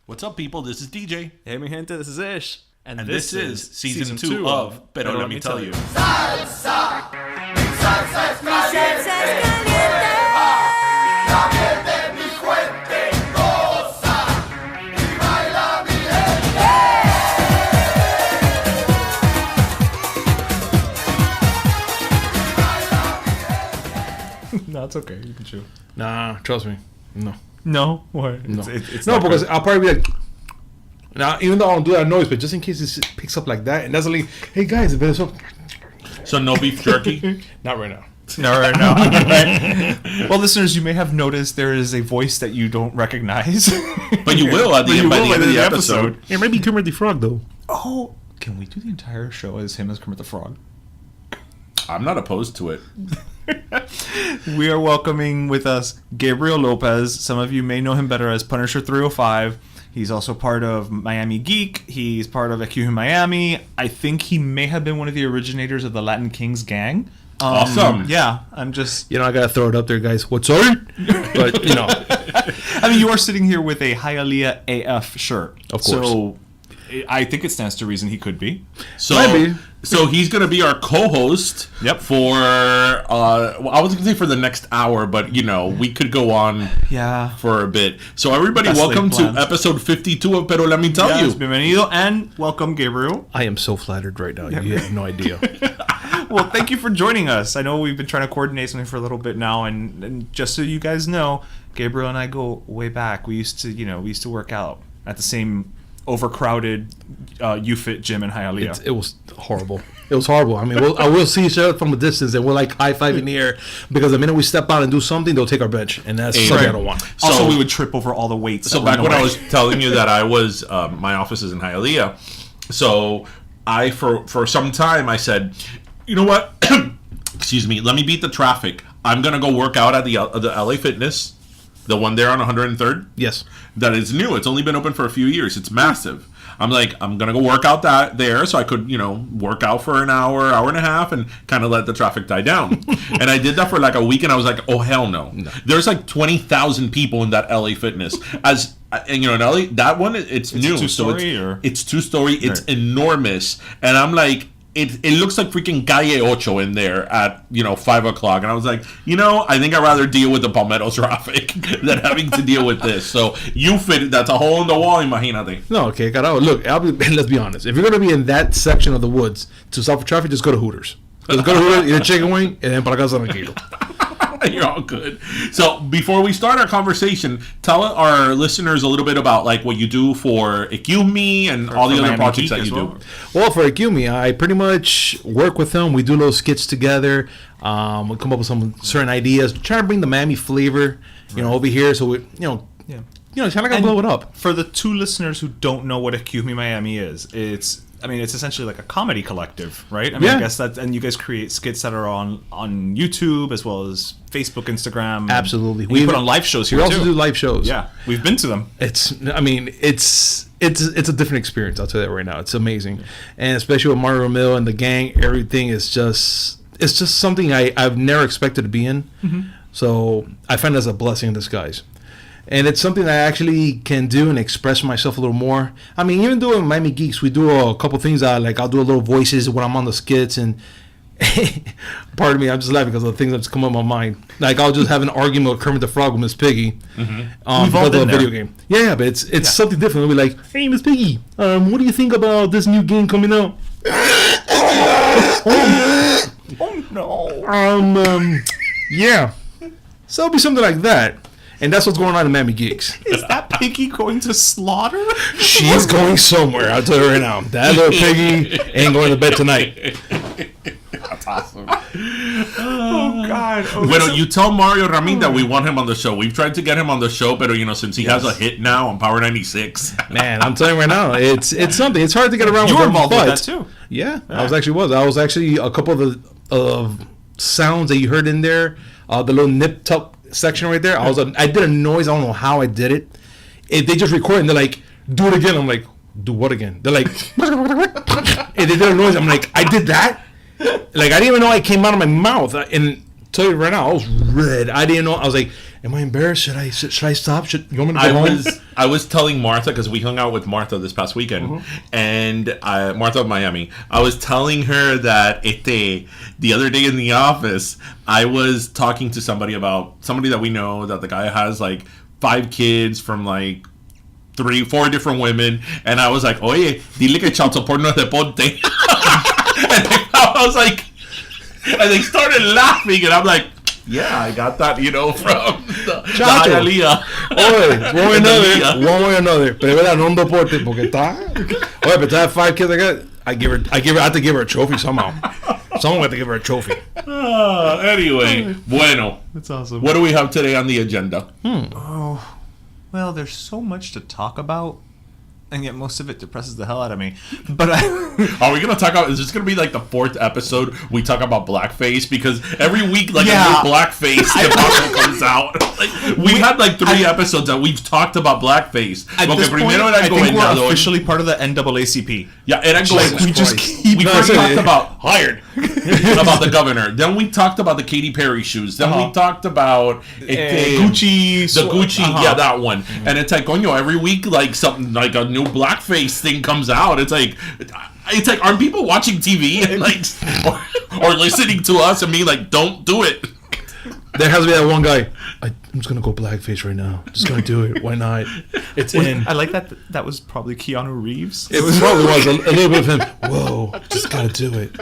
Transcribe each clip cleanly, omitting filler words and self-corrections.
What's up, people? This is DJ. Hey, mi gente, this is Ish. And this is season 2 of Pero Let Me Tell You. Salsa, mi salsa es caliente, la miel de mi fuente goza y baila mi gente. No, it's okay. You can chew. Nah, trust me. No. No? What? No, It's no, not because good. I'll probably be like, now, even though I don't do that noise, but just in case it picks up like that, and that's like, hey guys, it better so. So no beef jerky? Not right now. No, right now. Right. Well, listeners, you may have noticed there is a voice that you don't recognize. But you will by the end of the episode. It might be Kermit the Frog, though. Oh, can we do the entire show as him as Kermit the Frog? I'm not opposed to it. We are welcoming with us Gabriel Lopez. Some of you may know him better as Punisher 305. He's also part of Miami Geek. He's part of XQume Miami. I think he may have been one of the originators of the Latin Kings gang. Awesome. Yeah, I'm just... You know, I gotta throw it up there, guys. What's up? But, you know. I mean, you are sitting here with a Hialeah AF shirt. Of course. So I think it stands to reason he could be. So he's going to be our co-host for, well, I was going to say for the next hour, but, you know, we could go on for a bit. So everybody, welcome to episode 52 of Pero Let Me Tell You. Bienvenido, and welcome, Gabriel. I am so flattered right now. You have no idea. Well, thank you for joining us. I know we've been trying to coordinate something for a little bit now, and just so you guys know, Gabriel and I go way back. We used to work out at the same overcrowded UFIT gym in Hialeah. It was horrible. It was horrible. I mean, I will see each other from a distance, and we're like high-fiving in the air, because the minute we step out and do something, they'll take our bench, and that's something I don't want. Also, we would trip over all the weights. So back when I was telling you that I was, my office is in Hialeah, so I, for some time, I said, you know what? Excuse me. Let me beat the traffic. I'm going to go work out at the LA Fitness, the one there on 103rd. Yes. That is new. It's only been open for a few years. It's massive. I'm like, I'm going to go work out there so I could, work out for an hour and a half and kind of let the traffic die down. And I did that for like a week, and I was like, oh, hell no. There's like 20,000 people in that LA Fitness. And in LA, that one, it's new. Two-story, it's two-story. It's enormous. And I'm like, it looks like freaking Calle Ocho in there at 5 o'clock, and I was like, I think I'd rather deal with the Palmetto traffic than having to deal with this. So you fit, that's a hole in the wall, imagínate. No, okay, carajo. Look, let's be honest. If you're gonna be in that section of the woods to stop for traffic, just go to Hooters. Just go to Hooters, eat a chicken wing, and then para casa tranquilo. You're all good. So before we start our conversation, tell our listeners a little bit about like what you do for XQume and all the other projects that you do. Well, for XQume, I pretty much work with them. We do little skits together. We come up with some certain ideas, trying to bring the Miami flavor, over here. So we, kind of gotta blow it up. For the two listeners who don't know what XQume Miami is, it's essentially like a comedy collective, right? I mean, I guess that, and you guys create skits that are on YouTube as well as Facebook, Instagram. Absolutely. We put on live shows here too. We also do live shows. Yeah, we've been to them. It's a different experience. I'll tell you that right now. It's amazing, and especially with Mario Ramil and the gang, everything is just something I've never expected to be in. Mm-hmm. So I find it as a blessing in disguise. And it's something that I actually can do and express myself a little more. I mean, even doing Miami Geeks, we do a couple things. I'll do a little voices when I'm on the skits, and pardon me, I'm just laughing because of the things that just come up in my mind. Like I'll just have an argument with Kermit the Frog with Miss Piggy because of a video game. Yeah, but it's something different. We'll be like, hey, Miss Piggy, what do you think about this new game coming out? Oh no. Yeah. So it'll be something like that. And that's what's going on in Miami Geeks. Is that Piggy going to slaughter? She's going somewhere. I'll tell you right now. That little Piggy ain't going to bed tonight. That's awesome. Oh, God. Okay. Bueno, you tell Mario Ramin that we want him on the show. We've tried to get him on the show, but since he has a hit now on Power 96. Man, I'm telling you right now, it's something. It's hard to get around. You were involved with that too. Yeah, I was actually a couple of the sounds that you heard in there, the little nip tuck section right there. I did a noise. I don't know how I did it. They just record and they're like, do it again. I'm like, do what again? They're like, and they did a noise. I'm like, I did that? Like, I didn't even know it came out of my mouth. And tell you right now, I was red. I didn't know. I was like, am I embarrassed? Should I stop? You want me to go home? I was telling Martha, because we hung out with Martha this past weekend, and Martha of Miami. I was telling her that the other day in the office, I was talking to somebody that we know, that the guy has like 5 kids from like 3-4 different women, and I was like, oye, dile que child support no es deporte. And I was like, and they started laughing, and I'm like, yeah, I got that, from the Hialeah. Oye, one way or another. Pero es verdad, no un deporte, porque está. Oye, but to have 5 kids, I have to give her a trophy somehow. Someone have to give her a trophy. Anyway, bueno. That's awesome. What do we have today on the agenda? Oh, well, there's so much to talk about, and yet most of it depresses the hell out of me. But Are we going to talk about, is this going to be like the 4th episode we talk about blackface? Because every week, like, a new blackface debacle comes out. Like, we had like 3 episodes that we've talked about blackface. at this point, I think we're officially part of the NAACP. Yeah, and We just keep we first talked about about the governor. Then we talked about the Katy Perry shoes. Then we talked about Gucci. The Gucci, yeah, that one. And it's like, coño, every week, like something like a new blackface thing comes out. It's like, aren't people watching TV and like, or listening to us and being like, don't do it? There has to be that one guy. I'm just gonna go blackface right now. Just gonna do it. Why not? It's in. I like that. That was probably Keanu Reeves. It probably was a little bit of him. Whoa, just gotta do it.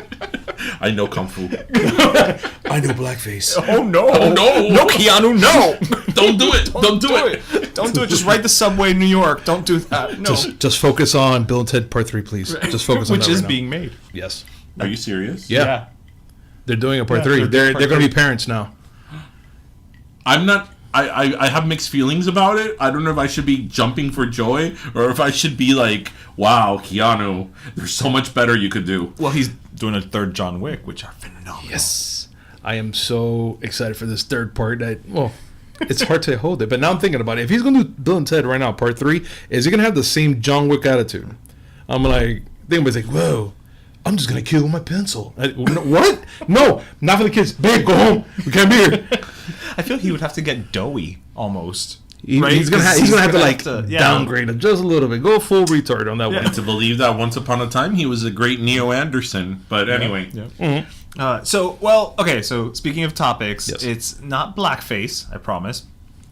I know Kung Fu. I know blackface. Oh no! Oh no! No, Keanu, no! Don't do it! Don't do it! Don't do it. Just ride the subway in New York. Don't do that. No. Just focus on Bill and Ted Part 3, please. Just focus on Which that is right being now. made. Yes. Are you serious? Yeah. They're doing a Part 3. they're They're going to be parents now. I'm not. I have mixed feelings about it. I don't know if I should be jumping for joy or if I should be like, wow, Keanu, there's so much better you could do. Well, he's doing a 3rd John Wick, which are phenomenal. Yes. I am so excited for this 3rd part that, well, it's hard to hold it. But now I'm thinking about it. If he's going to do Bill and Ted right now, Part 3, is he going to have the same John Wick attitude? I'm like, everybody's like, whoa, I'm just going to kill with my pencil. What? No, not for the kids. Babe, go home. We can't be here. I feel he would have to get doughy almost. He's gonna have to downgrade him just a little bit. Go full retard on that one. To believe that once upon a time he was a great Neo Anderson. But anyway. Yeah. Mm-hmm. So speaking of topics, Yes. It's not blackface, I promise,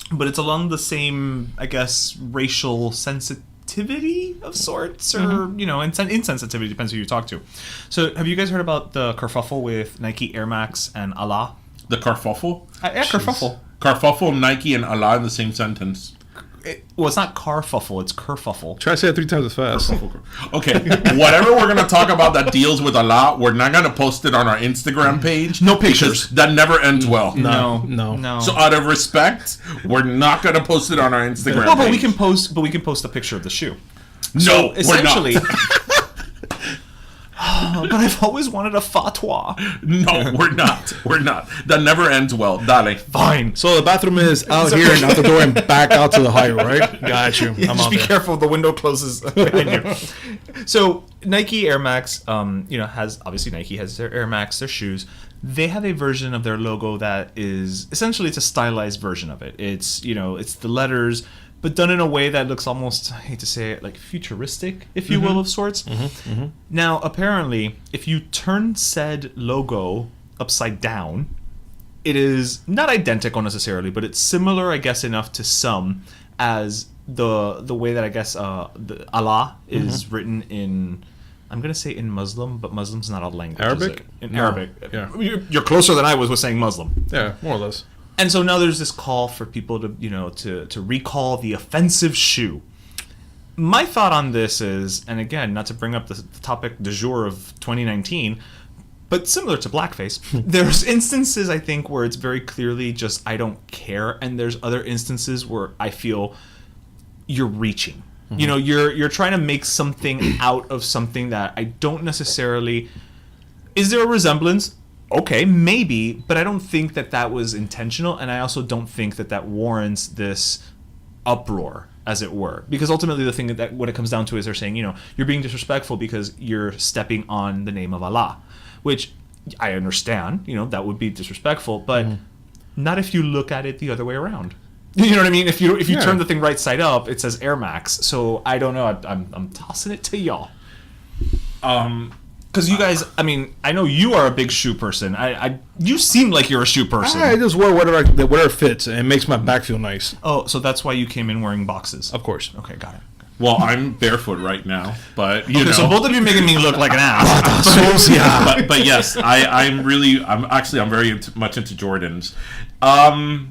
but it's along the same, I guess, racial sensitivity of sorts, or insensitivity, depends who you talk to. So have you guys heard about the kerfuffle with Nike Air Max and Allah? The Carfuffle? Yeah, kerfuffle. Carfuffle, Nike, and Allah in the same sentence. It's not carfuffle, it's kerfuffle. Try to say it 3 times as fast. Okay, whatever we're going to talk about that deals with Allah, we're not going to post it on our Instagram page. No pictures. Because that never ends well. No. So out of respect, we're not going to post it on our Instagram Well, but page. we can post a picture of the shoe. No, essentially. we're not. But I've always wanted a fatwa. No, we're not. We're not. That never ends well. Dale. Fine. So the bathroom is out here and out the door and back out to the highway, right? Got you. Yeah, just be careful. The window closes behind you. So Nike Air Max, Nike has their Air Max, their shoes. They have a version of their logo that is essentially, it's a stylized version of it. It's the letters, but done in a way that looks almost, I hate to say it, like futuristic, if you will, of sorts. Now, apparently, if you turn said logo upside down, it is not identical necessarily, but it's similar, I guess, enough to some as the way that I guess the Allah is written in. I'm gonna say in Muslim, but Muslim's not a language. Arabic? In Arabic. Yeah. You're closer than I was with saying Muslim. Yeah, more or less. And so now there's this call for people to recall the offensive shoe. My thought on this is, and again, not to bring up the topic du jour of 2019, but similar to blackface, there's instances, I think, where it's very clearly just, I don't care, and there's other instances where I feel you're reaching. You're trying to make something out of something that I don't necessarily... Is there a resemblance? Okay, maybe, but I don't think that was intentional, and I also don't think that warrants this uproar, as it were. Because ultimately, the thing that what it comes down to is they're saying, you're being disrespectful because you're stepping on the name of Allah, which I understand, that would be disrespectful, but Not if you look at it the other way around. You know what I mean? If you turn the thing right side up, it says Air Max. So I don't know. I'm tossing it to y'all. Because you guys, I mean, I know you are a big shoe person. You seem like you're a shoe person. I just wear whatever fits and it makes my back feel nice. Oh, so that's why you came in wearing boxes. Of course. Okay, got it. Well, I'm barefoot right now, but you know. So both of you making me look like an ass. but yes, I'm very much into Jordans. I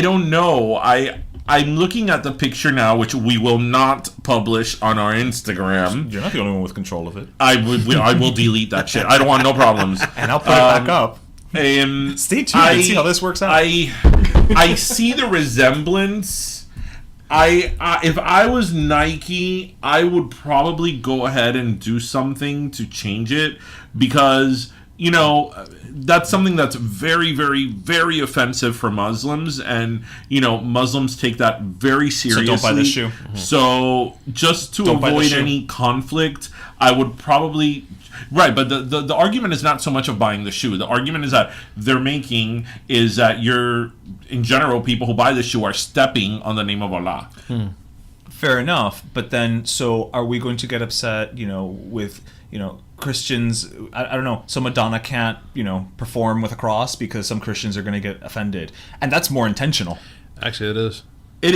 don't know. I'm looking at the picture now, which we will not publish on our Instagram. You're not the only one with control of it. I will delete that shit. I don't want no problems. And I'll put it back up. Stay tuned and see how this works out. I see the resemblance. If I was Nike, I would probably go ahead and do something to change it because, you know, that's something that's very, very, very offensive for Muslims, and, you know, Muslims take that very seriously. So don't buy this shoe. So just to avoid any conflict, I would probably... Right, but the argument is not so much of buying the shoe. The argument is that they're making is that in general, people who buy the shoe are stepping on the name of Allah. Fair enough, but then, so are we going to get upset, you know, with, you know, Christians, I don't know, so Madonna can't, you know, perform with a cross because some Christians are going to get offended. And that's more intentional. Actually, it is. It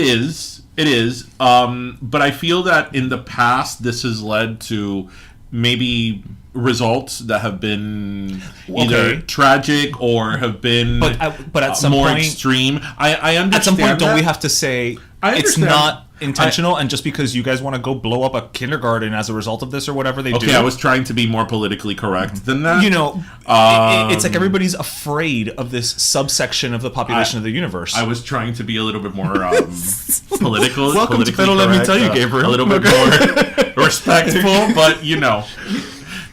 is. But I feel that in the past, this has led to maybe results that have been either tragic or have been but at some more point, extreme. I understand. At some point, don't that. we have to say it's not intentional, and just because you guys want to go blow up a kindergarten as a result of this or whatever they do. Okay, I was trying to be more politically correct than that. You know, it's like everybody's afraid of this subsection of the population of the universe. I was trying to be a little bit more political. Welcome to Fiddle, let me tell you, Gabriel. A little bit more respectful, but you know.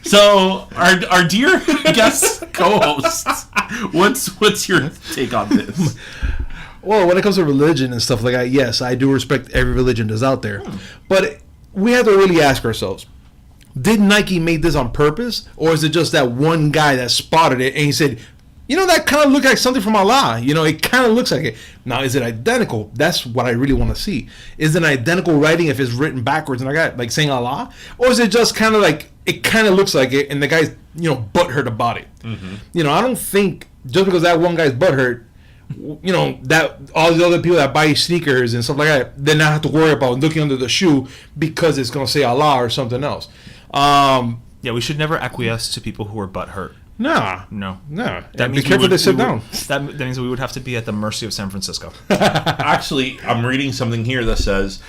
So, our dear guest co-host, what's your take on this? Well, when it comes to religion and stuff like that, yes, I do respect every religion that's out there. But we have to really ask ourselves, did Nike make this on purpose? Or is it just that one guy that spotted it and he said, you know, that kind of looks like something from Allah. You know, it kind of looks like it. Now, is it identical? That's what I really want to see. Is it an identical writing if it's written backwards and like saying Allah? Or is it just kind of like, it kind of looks like it and the guy's, you know, butthurt about it? Mm-hmm. You know, I don't think just because that one guy's butthurt, you know, that all the other people that buy sneakers and stuff like that, they not have to worry about looking under the shoe because it's going to say Allah or something else. Yeah, we should never acquiesce to people who are butthurt. No. That means be careful they sit down. That means we would have to be at the mercy of San Francisco. Actually, I'm reading something here that says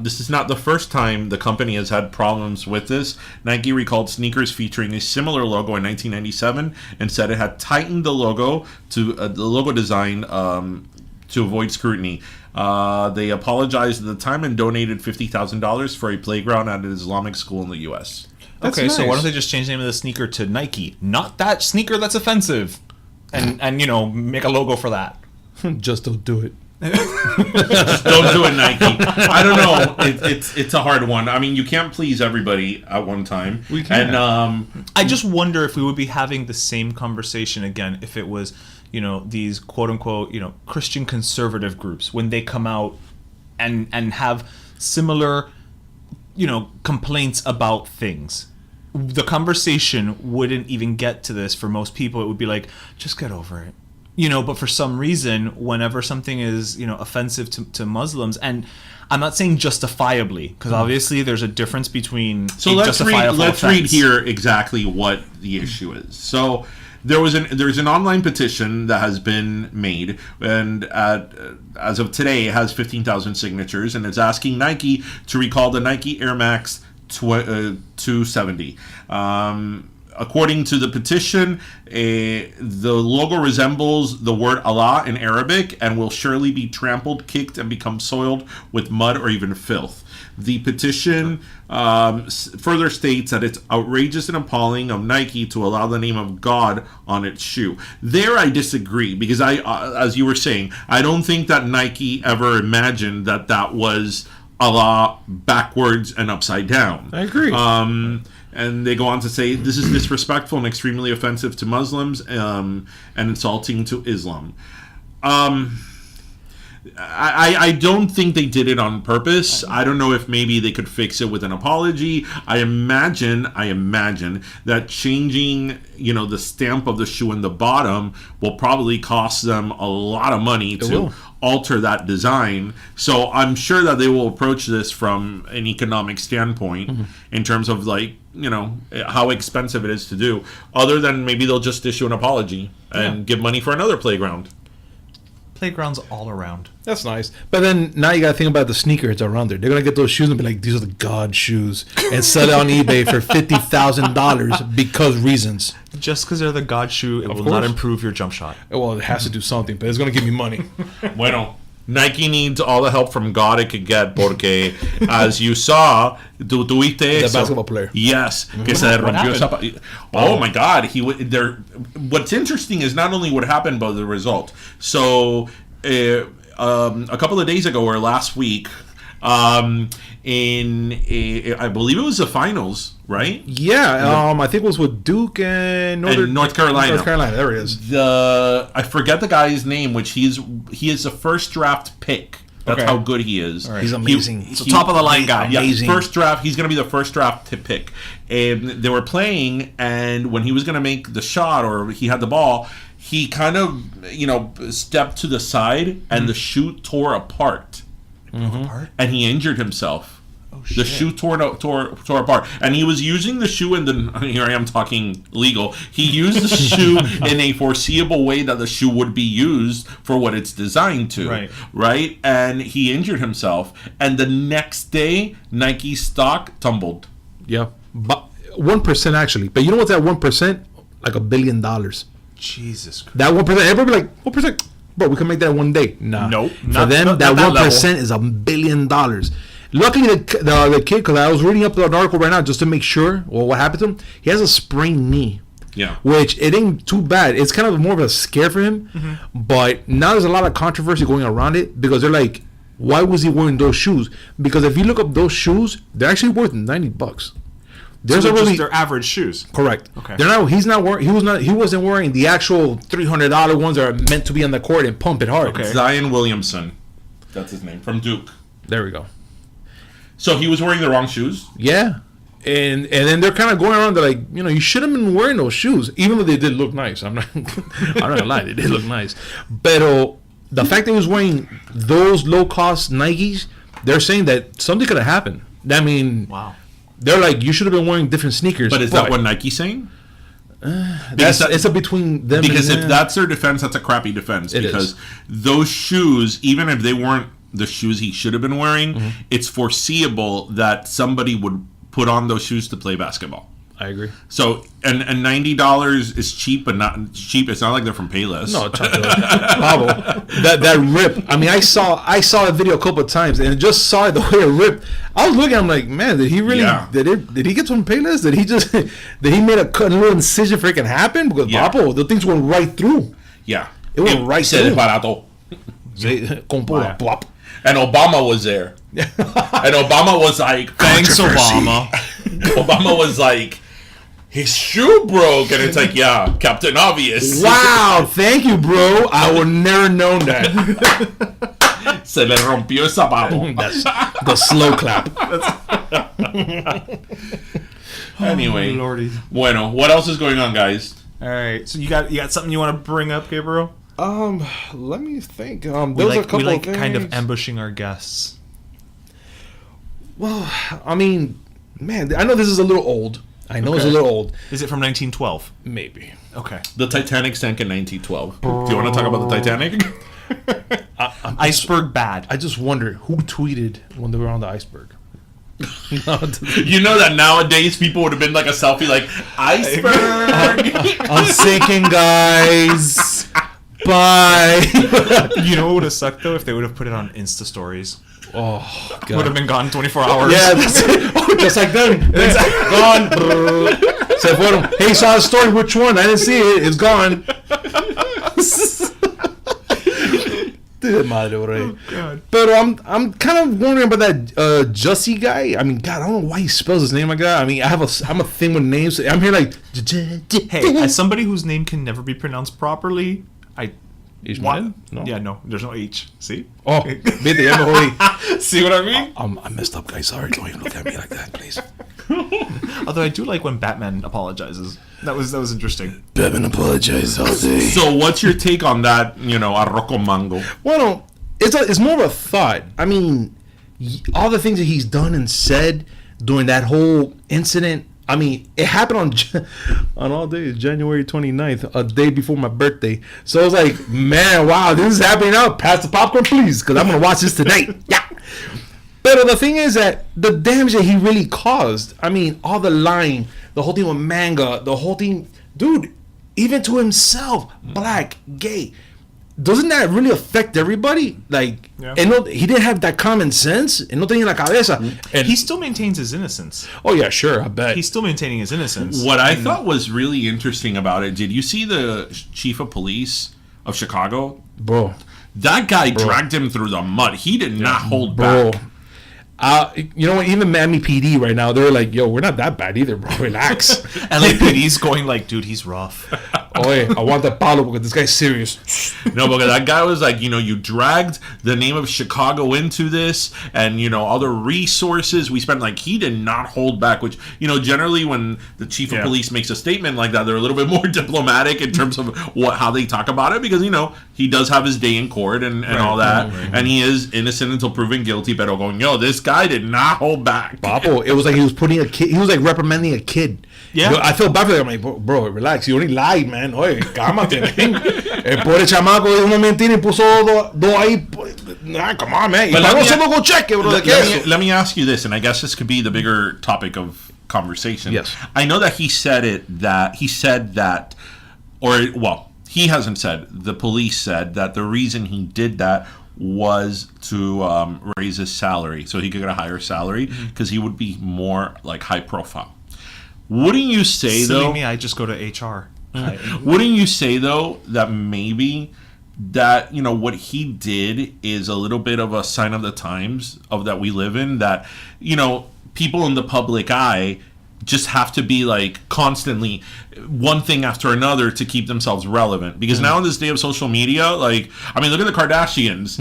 this is not the first time the company has had problems with this. Nike recalled sneakers featuring a similar logo in 1997 and said it had tightened the logo to the logo design to avoid scrutiny. They apologized at the time and donated $50,000 for a playground at an Islamic school in the U.S. Okay, so why don't they just change the name of the sneaker to Nike? Not that sneaker that's offensive. And you know, make a logo for that. Just don't do it. Just don't do it, Nike. I don't know. It's a hard one. I mean, you can't please everybody at one time. We can. And I just wonder if we would be having the same conversation again if it was, you know, these quote unquote, you know, Christian conservative groups when they come out and have similar, you know, complaints about things. The conversation wouldn't even get to this for most people. It would be like, just get over it. You know, but for some reason, whenever something is, you know, offensive to Muslims, and I'm not saying justifiably, because obviously there's a difference between let's read here exactly what the issue is. So there's an online petition that has been made, and as of today, it has 15,000 signatures, and it's asking Nike to recall the Nike Air Max 270. According to the petition, the logo resembles the word Allah in Arabic and will surely be trampled, kicked, and become soiled with mud or even filth. The petition further states that it's outrageous and appalling of Nike to allow the name of God on its shoe. There I disagree, because as you were saying, I don't think that Nike ever imagined that was Allah backwards and upside down. I agree. And they go on to say, this is disrespectful and extremely offensive to Muslims and insulting to Islam. I don't think they did it on purpose. I don't know if maybe they could fix it with an apology. I imagine that changing, the stamp of the shoe in the bottom will probably cost them a lot of money to alter that design. So I'm sure that they will approach this from an economic standpoint in terms of how expensive it is to do. Other than maybe they'll just issue an apology and give money for another playground. Playgrounds all around. That's nice. But then now you got to think about the sneakers around there. They're going to get those shoes and be like, these are the God shoes. And sell it on eBay for $50,000 because reasons. Just because they're the God shoe, it will not improve your jump shot. Well, it has to do something, but it's going to give me money. Bueno, Nike needs all the help from God it could get porque, as you saw, tuviste The eso. basketball player. Yes, que se rompió esa. Oh my God! What's interesting is not only what happened, but the result. So, a couple of days ago or last week, I believe it was the finals, right? Yeah, I think it was with Duke and North Carolina. North Carolina, there it is. I forget the guy's name, which he is a first draft pick. That's how good he is. Right. He's amazing. He's a top of the line guy. Yeah, Amazing. first draft. He's going to be the first draft pick. And they were playing, and when he was going to make the shot, or he had the ball, he kind of stepped to the side, and the shoe tore apart. And he injured himself. Oh, shit. The shoe tore apart, and he was using the shoe here I am talking legal. He used the shoe in a foreseeable way that the shoe would be used for what it's designed to. Right? And he injured himself, and the next day Nike stock tumbled. Yeah, but 1% actually. But you know what's that 1%? Like $1 billion. Jesus Christ. That 1%. Everybody like 1%. Bro, we can make that in one day. Nah. Nope. For them, that 1% is $1 billion. Luckily, the kid, because I was reading up the article right now just to make sure what happened to him. He has a sprained knee. Yeah. Which it ain't too bad. It's kind of more of a scare for him. But now there's a lot of controversy going around it because they're like, why was he wearing those shoes? Because if you look up those shoes, they're actually worth $90. There's just their average shoes. Correct. Okay. They're not. He's not wearing. He wasn't wearing the actual $300 ones that are meant to be on the court and pump it hard. Okay. Zion Williamson, that's his name, from Duke. There we go. So he was wearing the wrong shoes. Yeah, and then they're kind of going around. They're like, you should have been wearing those shoes, even though they did look nice. I'm not gonna lie, they did look nice. But the fact that he was wearing those low cost Nikes, they're saying that something could have happened. I mean, wow. They're like, you should have been wearing different sneakers. But is that what Nike's saying? It's a between them. Because if that's their defense, that's a crappy defense. Because those shoes, even if they weren't the shoes he should have been wearing, it's foreseeable that somebody would put on those shoes to play basketball. I agree. So, and $90 is cheap, but not cheap. It's not like they're from Payless. No, Pablo, that rip. I mean, I saw a video a couple of times and just saw the way it ripped. I was looking. I'm like, man, did he really? Yeah. Did he get some Payless? Did he made a little incision for it can happen? Because Pablo, the things went right through. Yeah, it went right through. Barato. Plop. And Obama was there. And Obama was like, thanks, Obama. Obama was like, his shoe broke, and it's like, yeah, Captain Obvious. Wow, thank you, bro. I would never known that. Se le rompió el zapato. That's the slow clap. Anyway, Lordy. Bueno, what else is going on, guys? All right, so you got something you want to bring up, Gabriel? Let me think. We like kind of ambushing our guests. Well, I mean, man, I know this is a little old. It's a little old. Is it from 1912? Maybe. Okay. The Titanic sank in 1912. Do you want to talk about the Titanic? Iceberg bad. I just wonder who tweeted when they were on the iceberg. You know that nowadays people would have been like a selfie, like, iceberg. I'm sinking, guys. Bye. You know what would have sucked though if they would have put it on Insta stories. Oh, God. Would have been gone 24 hours. Yeah, that's it. Oh, just like them. Gone. Said, hey, saw the story. Which one? I didn't see it. It's gone. De madre, bro. Oh, God. But I'm kind of wondering about that Jussie guy. I mean, God, I don't know why he spells his name like that. I mean, I'm a thing with names. I'm here like. Hey, as somebody whose name can never be pronounced properly, Ishmael? No. Yeah, no, there's no H. See? Oh, vete, ya me jodí. See what I mean? I messed up, guys. Sorry, don't even look at me like that, please. Although I do like when Batman apologizes. That was interesting. Batman apologize all day. So what's your take on that, arroz con mango? Well, it's more of a thought. I mean, all the things that he's done and said during that whole incident. I mean, it happened on all days, January 29th, a day before my birthday. So I was like, man, wow, this is happening now. Pass the popcorn, please, because I'm going to watch this tonight. Yeah. But the thing is that the damage that he really caused, I mean, all the lying, the whole thing with manga, the whole thing, dude, even to himself, black, gay. Doesn't that really affect everybody? Like, Yeah. and no, he didn't have that common sense. And no tenía la cabeza. And He still maintains his innocence. oh yeah, sure, I bet. He's still maintaining his innocence. What I thought was really interesting about it, did you see the chief of police of Chicago? Bro, That guy dragged him through the mud. He did not hold bro. back. You know what? Even Miami PD right now, they're like, "Yo, we're not that bad either, bro. Relax." LAPD's going like, dude, he's rough. Oye, I want the palo because this guy's serious. No, because that guy was like, you dragged the name of Chicago into this, and all the resources we spent. Like, he did not hold back. Which generally when the chief of police makes a statement like that, they're a little bit more diplomatic in terms of how they talk about it, because he does have his day in court and all that, and he is innocent until proven guilty. But going, this guy did not hold back. Papo, it was like he was putting a kid. He was like reprimanding a kid. Yeah. I feel bad for him. I'm like, bro, relax. You only lied, man. Oye, cálmate. El pobre chamaco dijo una mentira y puso dos ahí. Nah, come on, man. But Y pagó solo con cheque, bro. let me ask you this, and I guess this could be the bigger topic of conversation. Yes. I know that he said that, he hasn't said. The police said that the reason he did that was to raise his salary, so he could get a higher salary, because he would be more like high profile. Wouldn't you say Silly though? me, I just go to HR. Wouldn't you say though that maybe that what he did is a little bit of a sign of the times of that we live in, that people in the public eye just have to be like constantly one thing after another to keep themselves relevant, because now in this day of social media, like, I mean, look at the Kardashians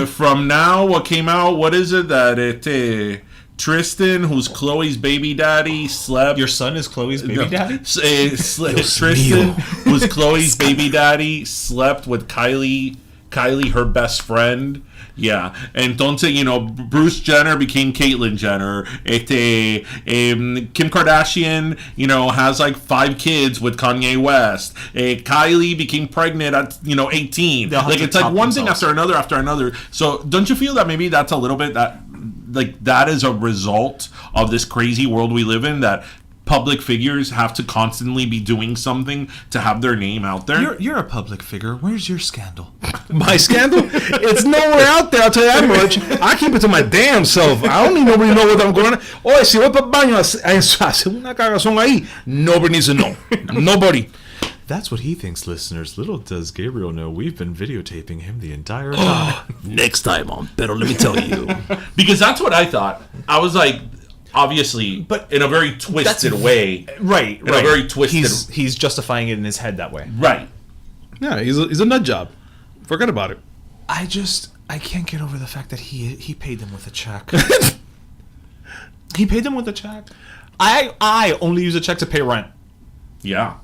from now what came out, what is it that Tristan, who's Chloe's baby daddy, slept. Your son is Chloe's baby daddy? Tristan, who's Chloe's baby daddy, slept with Kylie, her best friend. Yeah, entonces, Bruce Jenner became Caitlyn Jenner. Kim Kardashian, has like 5 kids with Kanye West. Kylie became pregnant at 18. Like, it's like one thing after another. So don't you feel that maybe that's a little bit that is a result of this crazy world we live in, that public figures have to constantly be doing something to have their name out there? You're a public figure. Where's your scandal? My scandal? It's nowhere out there, I'll tell you that much. I keep it to my damn self. I don't need nobody to know what I'm going on. Oye, si voy para el baño, hace una cagazón ahí, nobody needs to know. Nobody. That's what he thinks, listeners. Little does Gabriel know we've been videotaping him the entire time. Next time on Pero Let Me Tell You. Because that's what I thought. I was like, obviously, but in a very twisted way. Right. In a very twisted... He's justifying it in his head that way. Right. Yeah, he's a nut job. Forget about it. I can't get over the fact that he paid them with a check. He paid them with a check. I only use a check to pay rent. Yeah.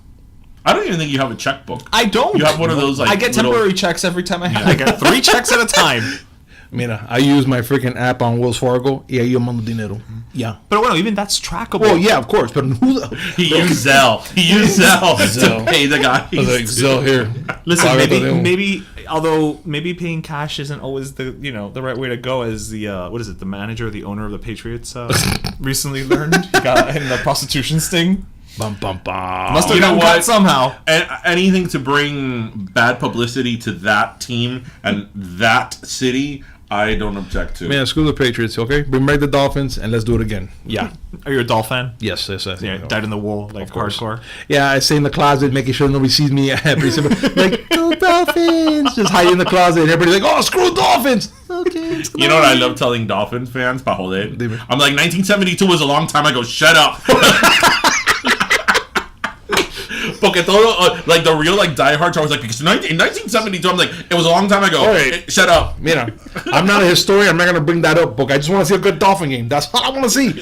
I don't even think you have a checkbook. I don't. You have one of those, like, I get little... temporary checks every time I get 3 checks at a time. Mira, I use my freaking app on Wells Fargo y ahí yo mando dinero. Yeah. But well, even that's trackable. Well, yeah, of course. But who the... He used Zelle. He used Zelle to pay the guy. I was like, Zelle here. Listen, maybe although maybe paying cash isn't always the right way to go, as the the manager, the owner of the Patriots recently learned. He got in the prostitution sting. Bum, bum, bum. Must have gotten caught somehow. Anything to bring bad publicity to that team and that city, I don't object to. Man, screw the Patriots, okay? Bring back the Dolphins and let's do it again. Yeah. Are you a Dolphin fan? Yes. Yeah, dyed in the wool, like hardcore. Yeah, I stay in the closet, making sure nobody sees me every single like, go Dolphins! Just hide in the closet, and everybody's like, oh, screw Dolphins! Okay. You know what I love telling Dolphins fans? Pajole. I'm like, 1972 was a long time ago. Shut up. Porque todo, like the real like diehards are always like, because in 1972, I'm like, it was a long time ago. Right. Shut up. Mira, I'm not a historian. I'm not gonna bring that up, porque I just want to see a good Dolphin game. That's all I want to see.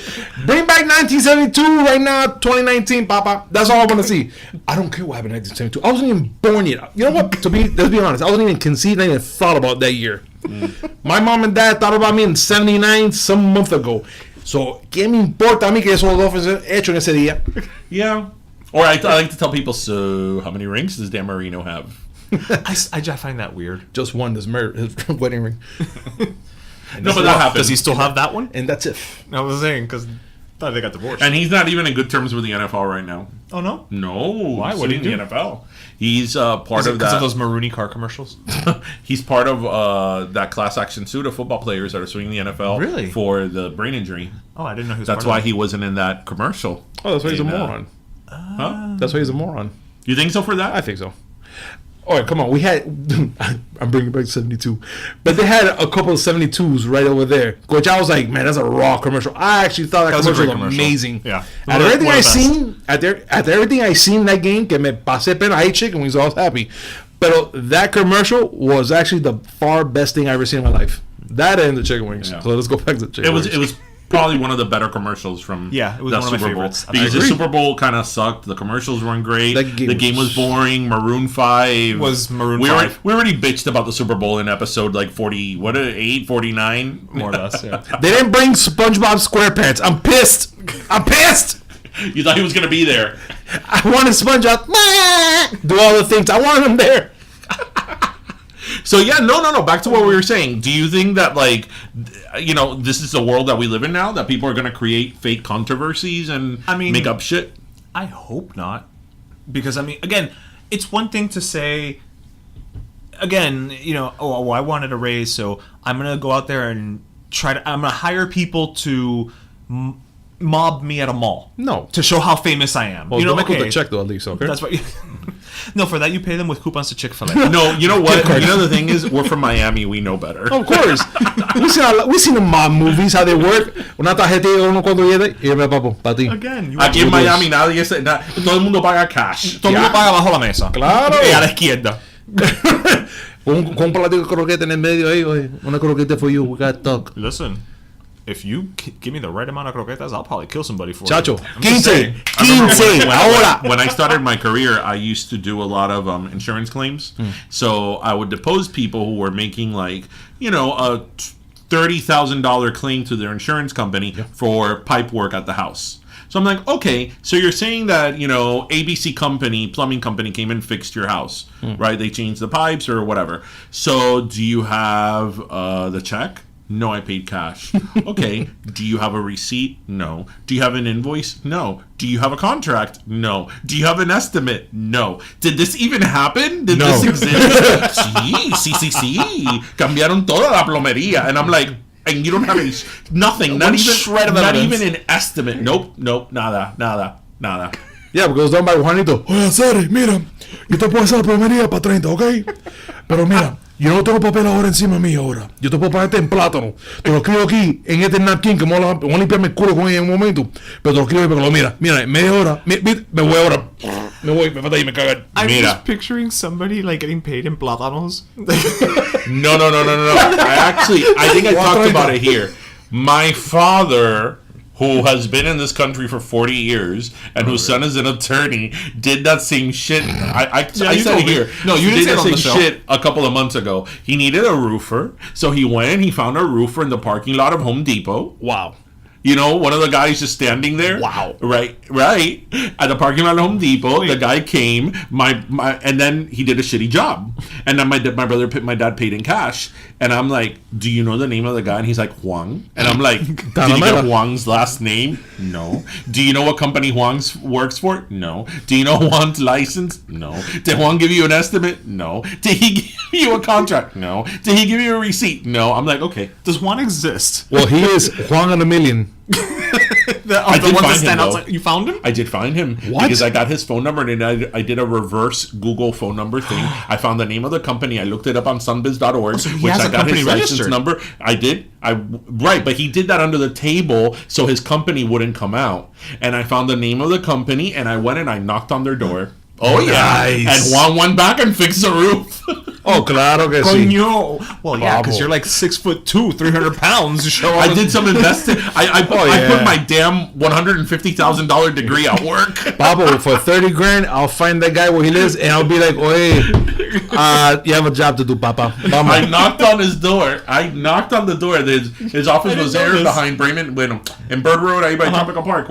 Bring back 1972 right now, 2019, Papa. That's all I want to see. I don't care what happened in 1972. I wasn't even born yet. You know what? Let's be honest. I wasn't even conceived. I even thought about that year. My mom and dad thought about me in '79, some month ago. So, ¿qué me importa a mí que esos Dolphins hecho en ese día? Yeah. Or I like to tell people, so how many rings does Dan Marino have? I just find that weird. Just one, his wedding ring. No, but that happens. Does he still have that one? And that's it. I was saying, because I thought they got divorced. And he's not even in good terms with the NFL right now. Oh, no? No. Why? What did he in do? the NFL? He's part of that. Because of those Maroony car commercials? He's part of that class action suit of football players that are suing the NFL Really? for the brain injury. Oh, I didn't know he was That's part why of he wasn't in that commercial. Oh, that's why he's a In, moron. Huh? That's why he's a moron. You think so for that? I think so. All right, come on. We had... I'm bringing back 72. But they had a couple of 72s right over there. Which I was like, man, that's a raw commercial. I actually thought that was a commercial great was commercial. amazing. Yeah. At everything I seen, at everything I seen in that game, que me pasé pena, I ate chicken wings, I was happy. But that commercial was actually the far best thing I ever seen in my life. That and the chicken wings. Yeah. So let's go back to the chicken wings. It was probably one of the better commercials from Yeah, it was that one of my Super Bowl. favorites. I Because the agree. Super Bowl kind of sucked. The commercials weren't great. That game The game was boring. Maroon 5 Was Maroon we 5. We already bitched about the Super Bowl in episode like 40, 49? More or less, yeah. They didn't bring SpongeBob SquarePants. I'm pissed. I'm pissed. You thought he was going to be there. I wanted SpongeBob. Do all the things. I wanted him there. So yeah, no. Back to what we were saying. Do you think that this is the world that we live in now? That people are going to create fake controversies and make up shit? I hope not. Because, again, it's one thing to say, again, I wanted a raise, so I'm going to go out there and I'm going to hire people to mob me at a mall. No. To show how famous I am. Well, don't make the check, though, at least, okay? That's what No, for that you pay them with coupons to Chick-fil-A. No, you know what? You know the thing is, we're from Miami. We know better. Of course. we seen the mob movies, how they work. Una tarjeta y uno cuando llegue, y me papo, para ti. Again, Aquí en Miami todo el mundo paga cash. todo el mundo paga bajo la mesa. Claro. Y a la izquierda. con un platico de croqueta en el medio ahí, oye, una croqueta for you, we got talk. Listen, if you give me the right amount of croquetas, I'll probably kill somebody for Chacho, it. I'm just saying. 15, ahora. When I started my career, I used to do a lot of insurance claims. So I would depose people who were making a $30,000 claim to their insurance company for pipe work at the house. So I'm like, okay, so you're saying that, ABC company, plumbing company came and fixed your house, right? They changed the pipes or whatever. So do you have the check? No, I paid cash. Okay. Do you have a receipt? No. Do you have an invoice? No. Do you have a contract? No. Do you have an estimate? No. Did this even happen? Did this exist? Sí. Cambiaron toda la plomería. And I'm like, and you don't have nothing. Not even an estimate. Nope. Nada. Yeah, because done by Juanito. Oye, Sari, mira, yo te puedo hacer la plomería para 30, ¿ok? Pero mira, yo no tengo papel ahora encima mío ahora. Yo te puedo pagarte en plátano. Te lo escribo aquí, en este napkin, que me voy a limpiarme el culo con ella en un momento. Pero te lo escribo, pero mira, en media hora, me voy ahora. Me falta ahí, me cagan. I'm Mira. just picturing somebody getting paid in plátanos. No. I think I talked about it here. My father, who has been in this country for 40 years and whose son is an attorney, did that same shit. I said it here. No, you didn't say it on the show. Shit a couple of months ago. He needed a roofer, so he went and he found a roofer in the parking lot of Home Depot. Wow. You know, one of the guys just standing there. Wow. Right. At the parking lot of Home Depot, the guy came, and then he did a shitty job. And then my dad paid in cash. And I'm like, do you know the name of the guy? And he's like, Juan. And I'm like, did you get Juan's last name? No. Do you know what company Juan works for? No. Do you know Juan's license? No. Did Juan give you an estimate? No. Did he give you a contract? No. Did he give you a receipt? No. I'm like, okay. Does Juan exist? Well, he is Juan in a million. I did find him, though. You found him? I did find him. What? Because I got his phone number, and then I did a reverse Google phone number thing. I found the name of the company. I looked it up on sunbiz.org, so he which has I a got company his license registered. number. I did. Right, but he did that under the table so his company wouldn't come out. And I found the name of the company, and I went and I knocked on their door. Oh, yeah. Nice. And Juan went back and fixed the roof. Oh, claro que sí. Coño. Well, yeah, because you're like 6'2", 300 pounds. To show I did some investing. I put my damn $150,000 degree at work. Pablo, for 30 grand, I'll find that guy where he lives, and I'll be like, "Oye, you have a job to do, Papa." Vamos. I knocked on his door. His office was there behind Bremen, in Bird Road, ahí by Tropical Park,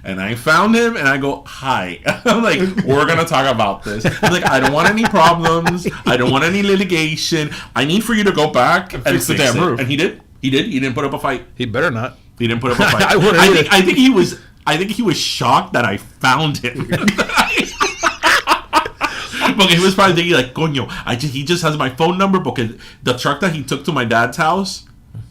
and I found him, and I go, "Hi." I'm like, "We're gonna talk about this." I'm like, "I don't want any problems. I don't want any litigation. I need for you to go back and fix the damn roof." And he did. He didn't put up a fight. He better not. He didn't put up a fight. I wouldn't either. I think he was shocked that I found him. Because he was probably thinking like, "Coño, he just has my phone number." Because the truck that he took to my dad's house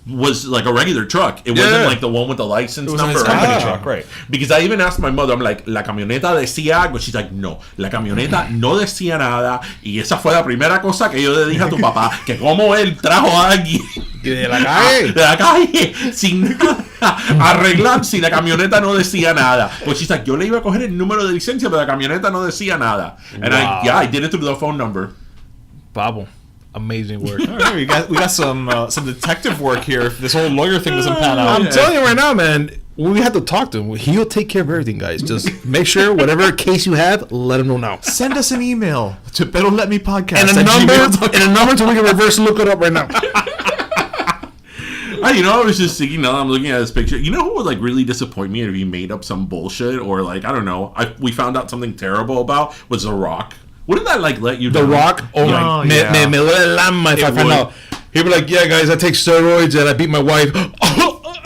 was like a regular truck. It wasn't like the one with the license number. His company truck, right? Because I even asked my mother, I'm like, "La camioneta decía algo?" She's like, "No, la camioneta no decía nada." Y esa fue la primera cosa que yo le dije a tu papá, que como él trajo a alguien De la calle. de la calle sin nada, arreglar si la camioneta no decía nada. But she's like, yo le iba a coger el número de licencia, pero la camioneta no decía nada. And I did it through the phone number. Pablo, amazing work. All right, we got some detective work here. If this whole lawyer thing doesn't pan out, I'm telling you right now, man. We have to talk to him. He'll take care of everything, guys. Just make sure whatever case you have, let him know now. send us an email to BetterLetMePodcast And a number so we can reverse look it up right now. I was just thinking, now that I'm looking at this picture, you know who would like really disappoint me if he made up some bullshit or like, I don't know, we found out something terrible about was The Rock. Wouldn't that like let you The down? Rock? Oh Yeah. my, yeah. me duele el alma if I find would. out. He'd be like, yeah, guys, I take steroids and I beat my wife.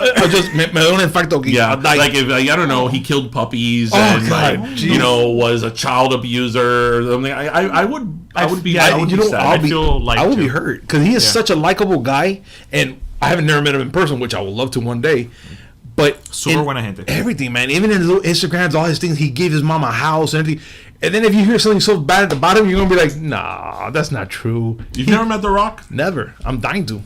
I just, me da un infarto. Yeah, like if I don't know, he killed puppies and God, like, was a child abuser or something. I would be sad. I would be hurt because he is such a likable guy, and I haven't never met him in person, which I would love to one day. But Super buena gente. Everything, man. Even in his little Instagrams, all his things, he gave his mom a house and everything. And then if you hear something so bad at the bottom, you're gonna be like, nah, that's not true. You've never met The Rock? Never. I'm dying to.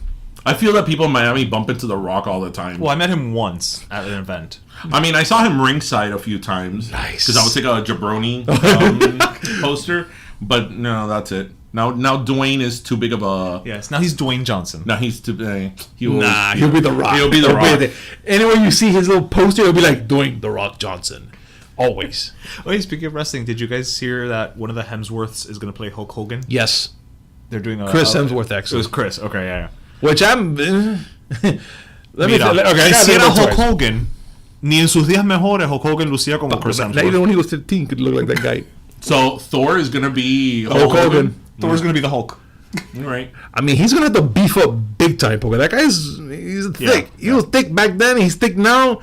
I feel that people in Miami bump into The Rock all the time. Well, I met him once at an event. I mean, I saw him ringside a few times. Nice. Because I would take a jabroni poster. But no, that's it. Now Dwayne is too big of a... Yes, now he's Dwayne Johnson. Now he's too... He'll be The Rock. He'll be The Rock. Anywhere you see his little poster, it'll be like, doing The Rock Johnson. Always. Wait, speaking of wrestling, did you guys hear that one of the Hemsworths is going to play Hulk Hogan? Yes. They're doing a... Chris Hemsworth, It actually. was Chris. Okay, yeah. Which I'm... let me... Okay, si era Hulk Hogan, ni en sus días mejores Hulk Hogan lucía como Chris Not even Hemsworth. when he was 15 could look like that guy. So Thor is going to be... Hulk Hogan. Thor's going to be the Hulk. Right. I mean, he's gonna have to beef up big time, because that he's thick. He was thick back then, he's thick now.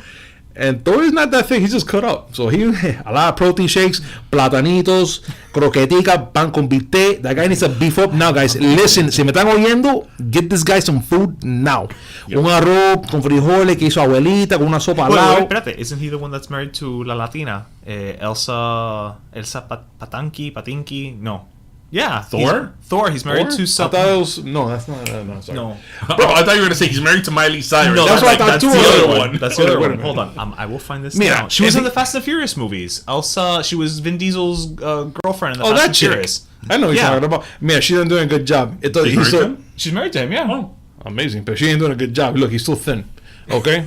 And Thor is not that thick, he's just cut up. So he a lot of protein shakes, platanitos, croquetica, pan con bistec. That guy needs to beef up now, guys. Listen, si me están oyendo, get this guy some food now. Un arroz con frijoles que hizo abuelita, con una sopa al Wait, lado. espérate. Isn't he the one that's married to La Latina? Elsa Patinki? No. Yeah. Thor? He's married to I some... thought it was, no, that's not. No, sorry. No. Bro, I thought you were going to say he's married to Miley Cyrus. No, that's what I thought that's too. the other one. That's the other one. Hold on. I will find this Mira, now. She was if in he- the Fast and Furious movies. Elsa, she was Vin Diesel's girlfriend in the Oh, Fast that and chick. Furious. I know what you're Yeah. talking about. Man, she's doing a good job. He's married to him? She's married to him, yeah. Oh. Amazing, but she ain't doing a good job. Look, he's still thin. Okay?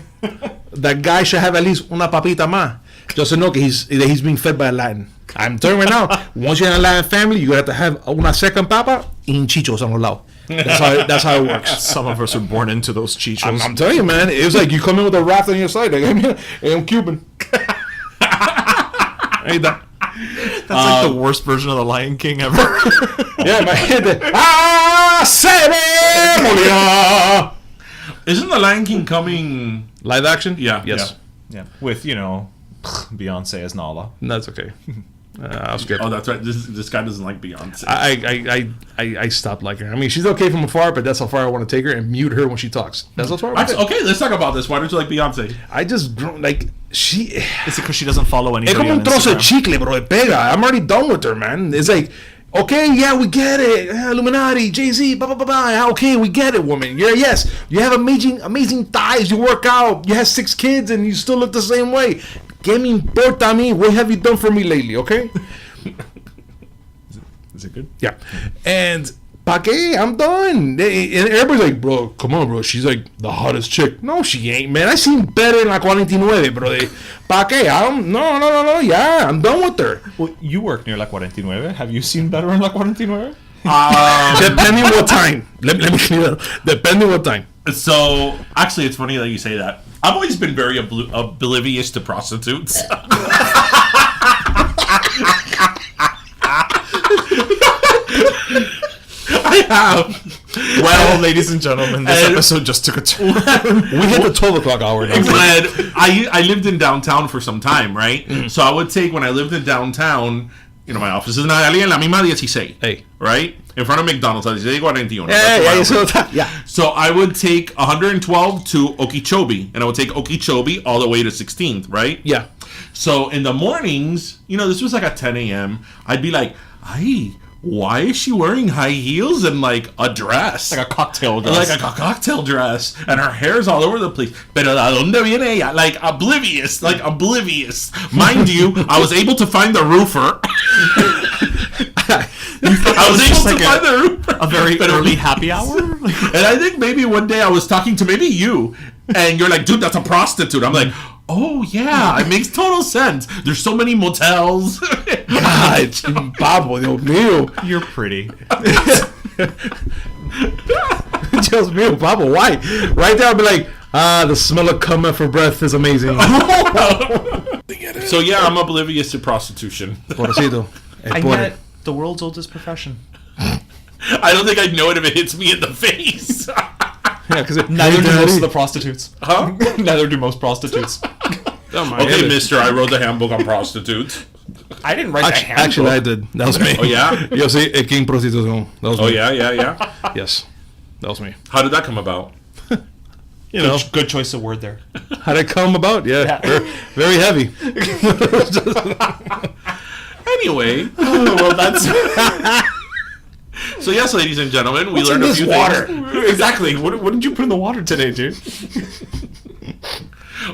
That guy should have at least una papita más. Just to know that he's being fed by a Latin. I'm telling you right now, once you're in a Latin family, you have to have una second papa y chichos on los lados. That's how it works. Some of us are born into those chichos. I'm telling you, man. It was like you come in with a raft on your side. Like, I'm Cuban. Ain't that? That's like the worst version of the Lion King ever. Yeah, my head. Ceremonia. Isn't the Lion King coming? Live action? Yeah. Yes. Yeah, with Beyonce as Nala. That's okay. I'll skip. Oh, that's right. This guy doesn't like Beyonce. I stopped liking her. I mean, she's okay from afar, but that's how far I want to take her and mute her when she talks. That's how far. Okay, let's talk about this. Why don't you like Beyonce? I just like she. Is it because she doesn't follow Es anybody como on un trozo de Instagram? chicle, bro. Pega. I'm already done with her, man. It's like, okay, yeah, we get it. Illuminati, Jay-Z, blah, blah, blah, blah. Okay, we get it, woman. Yes, you have amazing thighs. You work out. You have 6 kids, and you still look the same way. Que me importa a mí? What have you done for me lately, okay? Is it good? Yeah. And pa qué? I'm done. And everybody's like, bro, come on, bro. She's like the hottest chick. No, she ain't, man. I seen better in La 49, bro. Pa qué? No. Yeah, I'm done with her. Well, you work near La 49. Have you seen better in La 49? Depending what time. Let me clear that up. Depending what time. So, actually, it's funny that you say that. I've always been very oblivious to prostitutes. I have. Well, ladies and gentlemen, this episode just took a turn. We hit the 12 o'clock hour. But I lived in downtown for some time, right? So I would take, when I lived in downtown, my office is in Hialeah, en la misma 16. Hey. Right? In front of McDonald's, 1641. Yeah. So I would take 112 to Okeechobee, and I would take Okeechobee all the way to 16th, right? Yeah. So in the mornings, this was like at 10 a.m., I'd be like, why is she wearing high heels and like a dress? Like a cocktail dress. Like a cocktail dress. And her hair's all over the place. Pero ¿a dónde viene ella? Like oblivious. Mind you, I was able to find the roofer. I was able to find the roofer. A very early happy hour? And I think maybe one day I was talking to maybe you, and you're like, dude, that's a prostitute. I'm like, oh yeah, it makes total sense. There's so many motels. God, Pablo, Dios mío. You're pretty. Dios mío, Pablo, why? Right there, I'll be like, the smell of cum for breath is amazing. So yeah, I'm oblivious to prostitution. Pobrecito. I met the world's oldest profession. I don't think I'd know it if it hits me in the face. Yeah, because Neither do most of the prostitutes. Huh? Neither do most prostitutes. Okay, mister, I wrote the handbook on prostitutes. I didn't write the handbook. Actually, I did. That was me. Oh, yeah? Yo sí, King Prostitución. That was me. Oh, yeah. Yes. That was me. How did that come about? You know, Good choice of word there. how did it come about? Yeah. Very heavy. Anyway. Well, that's... So yes, ladies and gentlemen, we What's in learned a this few water? things. Exactly. What did you put in the water today, dude?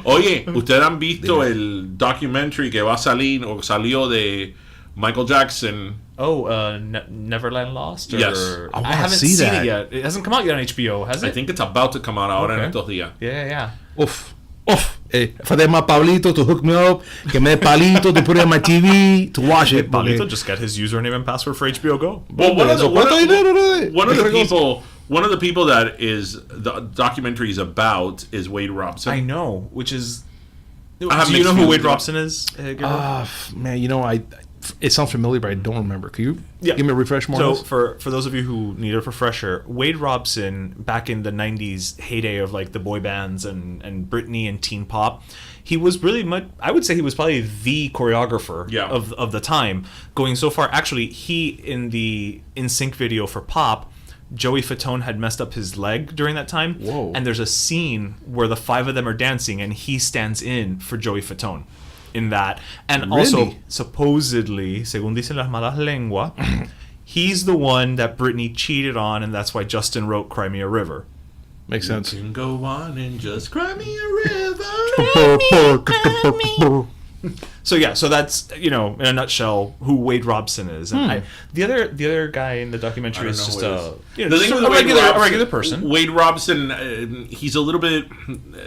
Oye, ¿ustedes han visto el documentary que va a salir o salió de Michael Jackson? Oh, Neverland Lost? Or... Yes. I haven't see seen that. it yet. It hasn't come out yet on HBO, has it? I think it's about to come out ahora en Okay. estos días. Yeah. Oof. If I had my Pablito to hook me up, que me dé palito to put it on my TV to watch it. Pablito just get his username and password for HBO Go. Well, one of people. the people that is the documentary is about is Wade Robson. I know, which is... Do I have you know mixed who feelings Wade about- Robson is, Gabriel? Man, it sounds familiar, but I don't remember. Can you Yeah. give me a refresh more? So on this? for those of you who need a refresher, Wade Robson, back in the 90s heyday of like the boy bands and Britney and teen pop, he was really much, I would say he was probably the choreographer of the time, going so far. Actually, he, in the NSYNC video for Pop, Joey Fatone had messed up his leg during that time. Whoa. And there's a scene where the 5 of them are dancing and he stands in for Joey Fatone in that. And also, Really? supposedly, según dicen las malas lenguas, he's the one that Britney cheated on, and that's why Justin wrote Cry Me a River. Makes sense. You can go on and just cry me a river. So yeah, so that's, in a nutshell, who Wade Robson is. And the other guy in the documentary I is don't just know a, The thing with a Wade Robson- regular person. Wade Robson, he's a little bit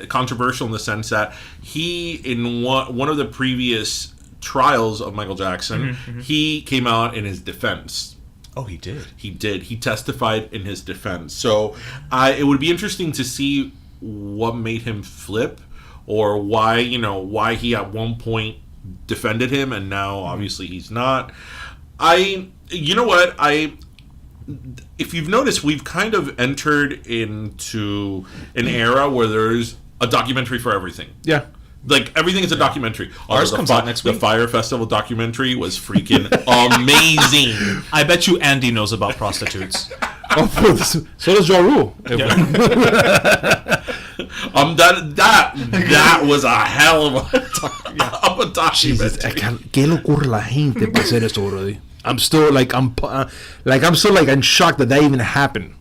controversial in the sense that he, in one of the previous trials of Michael Jackson, he came out in his defense. Oh, he did. He did. He testified in his defense. So it would be interesting to see what made him flip, or why he at one point defended him and now obviously he's not. You know what? If you've noticed, we've kind of entered into an era where there's a documentary for everything. Yeah. Like, everything is a documentary. Ours comes out next week. The Fire Festival documentary was freaking amazing. I bet you Andy knows about prostitutes. So does Ja Rule. That was a hell of a Jesus, documentary. ¿qué le ocurre a la gente para hacer eso, brother? I'm still like in shock that even happened.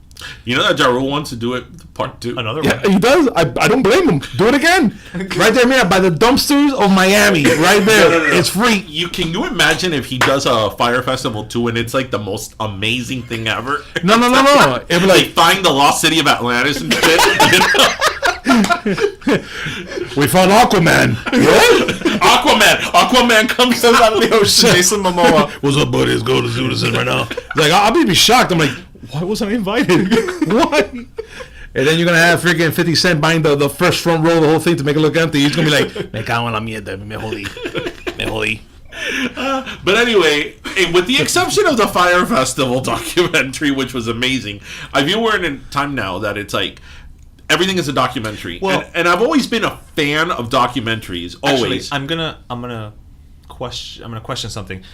You know that Ja Rule wants to do it part 2. Another Yeah, one. he does. I don't blame him. Do it again. Right there, man, by the dumpsters of Miami. Right there. No. It's free. Can you imagine if he does a Fire Festival 2 and it's like the most amazing thing ever? No. It'd be Like, like, find the lost city of Atlantis and shit. You know? we found Aquaman. What? Aquaman comes out of the ocean. Jason Momoa. What's up, buddy? Let's go to Zootis right now. Like, I'll be shocked. I'm like, why wasn't I invited? Why? And then you're going to have freaking 50 Cent buying the first front row of the whole thing to make it look empty. He's going to be like, me cago en la mierda, me jodí. But anyway, with the exception of the Fire Festival documentary, which was amazing, I feel we're in a time now that it's like everything is a documentary. Well, and I've always been a fan of documentaries. Always. Actually, I'm gonna question something.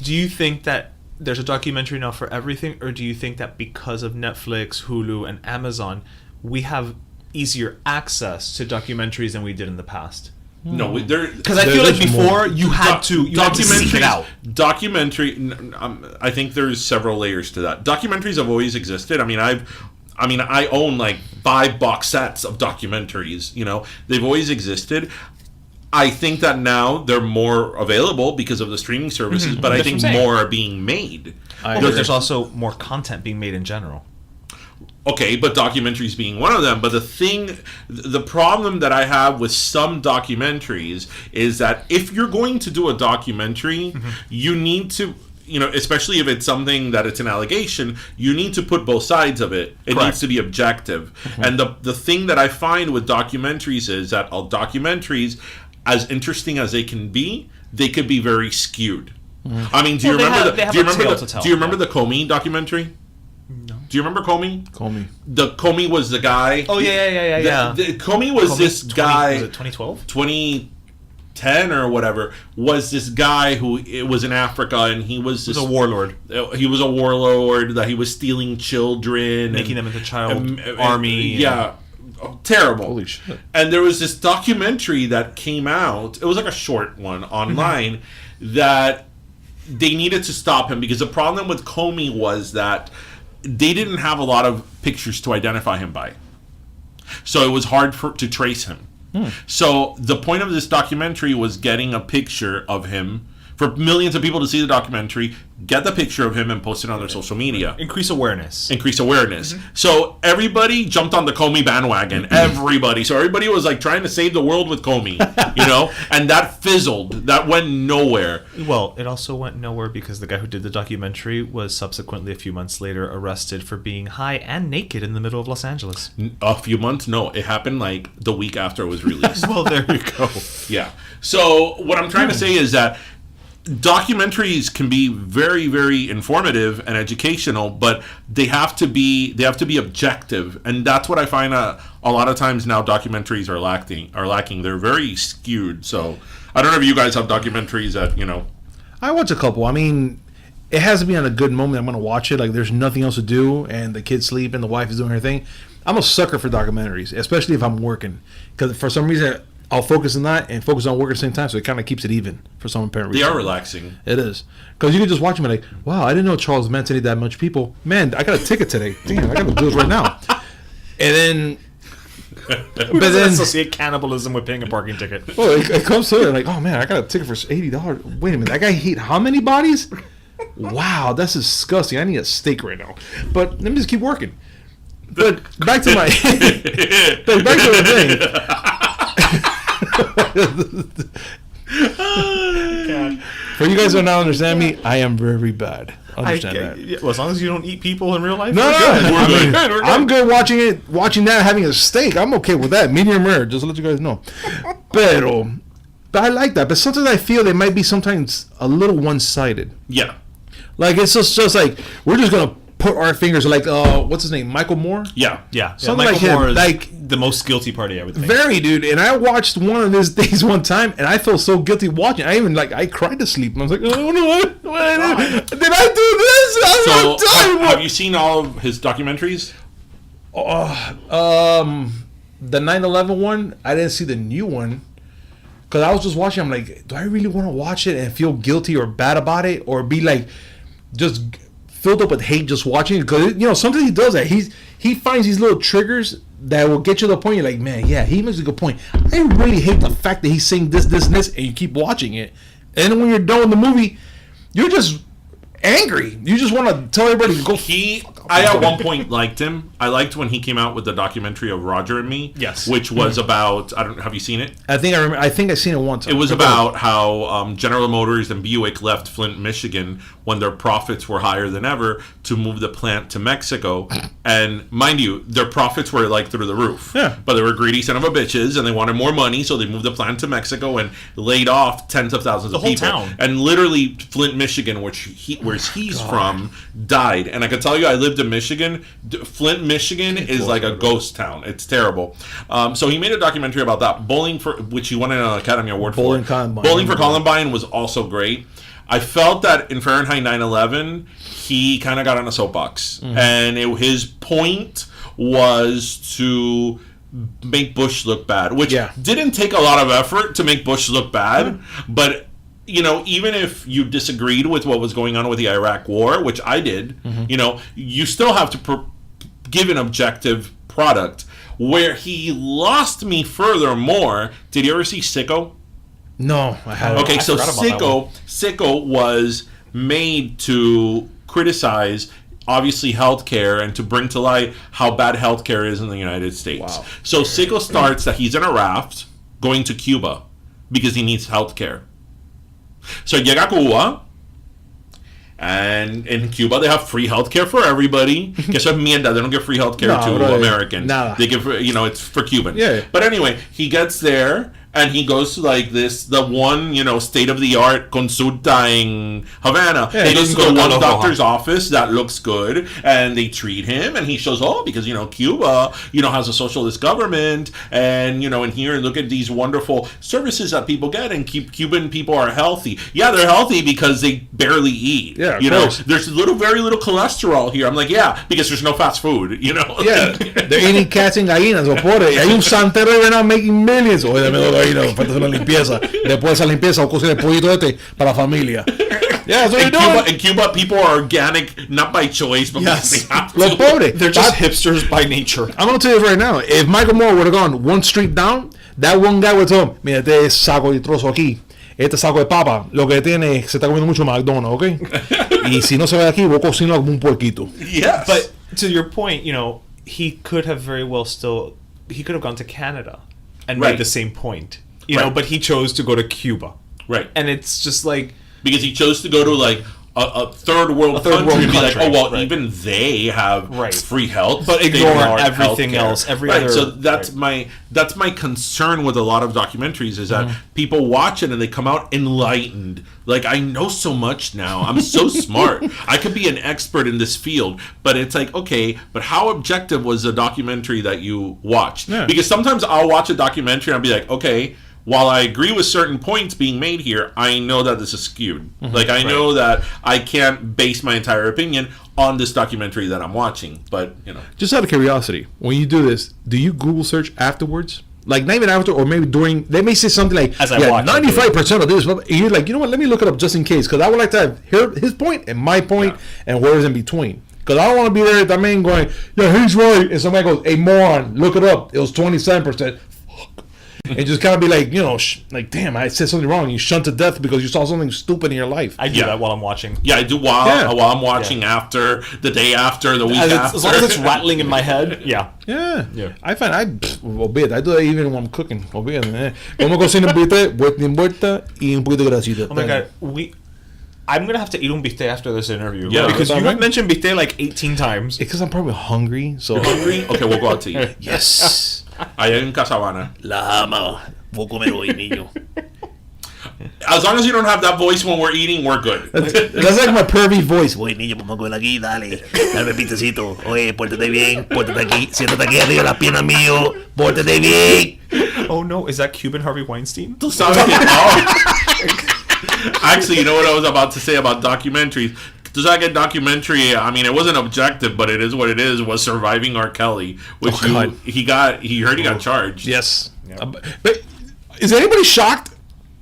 Do you think that there's a documentary now for everything, or do you think that because of Netflix, Hulu, and Amazon, we have easier access to documentaries than we did in the past? No, Because I feel like before you had to seek it out. I think there's several layers to that. Documentaries have always existed. I own like 5 box sets of documentaries. You know, they've always existed. I think that now they're more available because of the streaming services, but I think more are being made. But there's also more content being made in general. Okay, but documentaries being one of them. But the problem that I have with some documentaries is that if you're going to do a documentary, you need to, especially if it's something that it's an allegation, you need to put both sides of it. It needs to be objective. And the thing that I find with documentaries is that documentaries, as interesting as they can be, they could be very skewed. I mean, do you remember the Comey documentary? No. Do you remember Comey? Comey was the guy. Oh yeah. Comey was this guy. Was it 2012? 2010 or whatever. Was this guy who was in Africa, and he was a warlord. He was a warlord that he was stealing children, making them into child army. Yeah. Terrible. Holy shit. And there was this documentary that came out. It was like a short one online that they needed to stop him because the problem with Comey was that they didn't have a lot of pictures to identify him by. So it was hard to trace him. So the point of this documentary was getting a picture of him for millions of people to see the documentary, get the picture of him and post it on their social media. Increase awareness. So everybody jumped on the Comey bandwagon. Everybody. So everybody was like trying to save the world with Comey, and that fizzled. That went nowhere. Well, it also went nowhere because the guy who did the documentary was subsequently a few months later arrested for being high and naked in the middle of Los Angeles. A few months? No, it happened like the week after it was released. Well, there you go. Yeah. So what I'm trying to say is that documentaries can be very, very informative and educational, but they have to be objective, and that's what I find a lot of times now documentaries are lacking. They're very skewed. So I don't know if you guys have documentaries that I watch a couple. I mean, it has to be on a good moment. I'm going to watch it. Like, there's nothing else to do, and the kids sleep, and the wife is doing her thing. I'm a sucker for documentaries, especially if I'm working, because for some reason I'll focus on that and focus on work at the same time, so it kind of keeps it even for some apparent reason. They are relaxing. It is. Because you can just watch them and like, wow, I didn't know Charles Manson that much people. Man, I got a ticket today. Damn, I got to do this right now. And then... Who doesn't associate cannibalism with paying a parking ticket? Well, it comes to it like, oh man, I got a ticket for $80. Wait a minute, that guy ate how many bodies? Wow, that's disgusting. I need a steak right now. But let me just keep working. But back to my... back to the thing. For you guys who don't understand me, I am very bad. Understand that. Well, as long as you don't eat people in real life, No, we're good. no, We're I mean, good. We're good. I'm good watching that, having a steak. I'm okay with that. Medium rare, just to let you guys know. But I like that. But sometimes I feel they might be sometimes a little one-sided. Yeah. Like, it's just like, we're just going to put our fingers, like, what's his name? Michael Moore? Yeah. Yeah, Something Michael like him, Moore is like- the most guilty party, I would think. Very, dude. And I watched one of his things one time, and I felt so guilty watching. I cried to sleep. And I was like, oh, no, what did I do this? So, I'm done. have you seen all of his documentaries? The 9/11 one, I didn't see the new one. Because I was just watching, I'm like, do I really want to watch it and feel guilty or bad about it? Or be like, just filled up with hate just watching it? Because, sometimes he does that. He finds these little triggers that will get you to the point. You're like, man, yeah, he makes a good point. I really hate the fact that he's saying this, and this, and you keep watching it. And then when you're done with the movie, you're just angry. You just want to tell everybody to go. I at one point liked him. I liked when he came out with the documentary of Roger and Me. Yes. Which was about, have you seen it? I think I remember. I think I've seen it once. It was about how General Motors and Buick left Flint, Michigan when their profits were higher than ever to move the plant to Mexico. And mind you, their profits were like through the roof. Yeah. But they were greedy son of a bitches and they wanted more money, so they moved the plant to Mexico and laid off tens of thousands of whole people. town. And literally Flint, Michigan, where he's from, died. And I can tell you, I lived in Michigan. Flint, Michigan is like a ghost town. It's terrible. So he made a documentary about that. Which he won an Academy Award for. Bowling for Columbine was also great. I felt that in Fahrenheit 9/11, he kind of got on a soapbox. Mm-hmm. And his point was to make Bush look bad, which didn't take a lot of effort to make Bush look bad. Mm-hmm. But, even if you disagreed with what was going on with the Iraq War, which I did, you still have to give an objective product. Where he lost me furthermore, did you ever see Sicko? No, I haven't. Okay, so Sicko was made to criticize, obviously, healthcare and to bring to light how bad healthcare is in the United States. Wow. So Sicko starts that he's in a raft going to Cuba because he needs healthcare. So llega a Cuba, and in Cuba they have free healthcare for everybody. Que eso es mierda. They don't give free healthcare to Americans. Nada. They give, it's for Cubans. Yeah. But anyway, he gets there and he goes to the one, state-of-the-art consulta in Havana. Yeah, he goes to the one doctor's office that looks good and they treat him and he shows, because, Cuba, has a socialist government and, in here, look at these wonderful services that people get and Cuban people are healthy. Yeah, they're healthy because they barely eat. Yeah, there's very little cholesterol here. I'm like, yeah, because there's no fast food, Yeah, they're eating cats and gallinas, o pobre. Hay un santero right now making millions. Oye, dame dos gallinas, falta hacer una limpieza. Después de esa limpieza, o cocinar el pollito para la familia. Yeah, that's what you're doing. In Cuba, people are organic, not by choice, but because they have to. Los pobres. They're just hipsters by nature. I'm going to tell you right now, if Michael Moore would have gone one street down, that one guy would tell him, mira, este saco de trozo aquí, este saco de papa, lo que tiene, se está comiendo mucho McDonald's, ¿ok? Y si no se ve aquí, voy a cocinar como un puerquito. Yes. But to your point, he could have very well he could have gone to Canada and made the same point, but he chose to go to Cuba. Right. And it's just like... Because he chose to go to a third world country and be like, even they have free health, but ignore everything else. So that's my concern with a lot of documentaries is that people watch it and they come out enlightened. Like, I know so much now. I'm so smart. I could be an expert in this field. But it's like, okay, but how objective was the documentary that you watched? Yeah. Because sometimes I'll watch a documentary and I'll be like, okay, while I agree with certain points being made here, I know that this is skewed. Mm-hmm. Like, I know that I can't base my entire opinion on this documentary that I'm watching. But, Just out of curiosity, when you do this, do you Google search afterwards? Like, not even after, or maybe during, they may say something like, 95% of this. And you're like, you know what, let me look it up just in case. Because I would like to have his point and my point and where's in between. Because I don't want to be there at the main going, yeah, he's right. And somebody goes, hey, moron, look it up. It was 27%. And just kind of be like, like, damn, I said something wrong. You shunned to death because you saw something stupid in your life. I do that while I'm watching. Yeah, I do while I'm watching after, the day after, the week after. As long as it's rattling in my head, Yeah. I find, I do that even when I'm cooking. Como cocina vuelta y un poquito de grasita. Oh my God, I'm gonna have to eat un bistec after this interview. Yeah. because you Right. have mentioned bistec like 18 times. Because I'm probably hungry. So Hungry? Okay, we'll go out to eat. yes. Allá en Casabana. La ama. Voy a comer hoy, niño. As long as you don't have that voice when we're eating, we're good. That's like my pervy voice. Oye, niño, vamos a comer aquí, dale. Dame pistecito. Oye, pórtate bien, pórtate aquí. Siéntate aquí arriba de las piernas mío. Pórtate bien. Oh no, is that Cuban Harvey Weinstein? Tú sabes que- oh. Actually, you know what I was about to say about documentaries? Tú sabes que documentary, I mean, it wasn't objective, but it is what it is, was Surviving R. Kelly, which Oh, God. he heard he got charged. Yes. But is anybody shocked?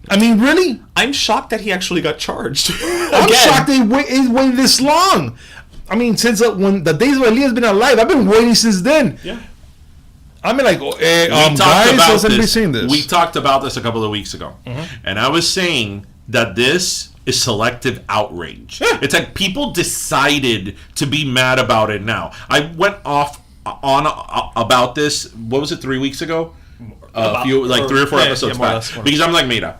I mean, really? I'm shocked that he actually got charged. I'm shocked they waited this long. I mean, since when the days of Hialeah's been alive, I've been waiting since then. Yeah. I mean, like, We guys, talked about has anybody this. seen this? We talked about this a couple of weeks ago, and I was saying that this is selective outrage. It's like people decided to be mad about it now. I went off on about this. What was it? 3 weeks ago? A few, like 3 or 4 episodes more or back. less, more or Because I'm like, mira,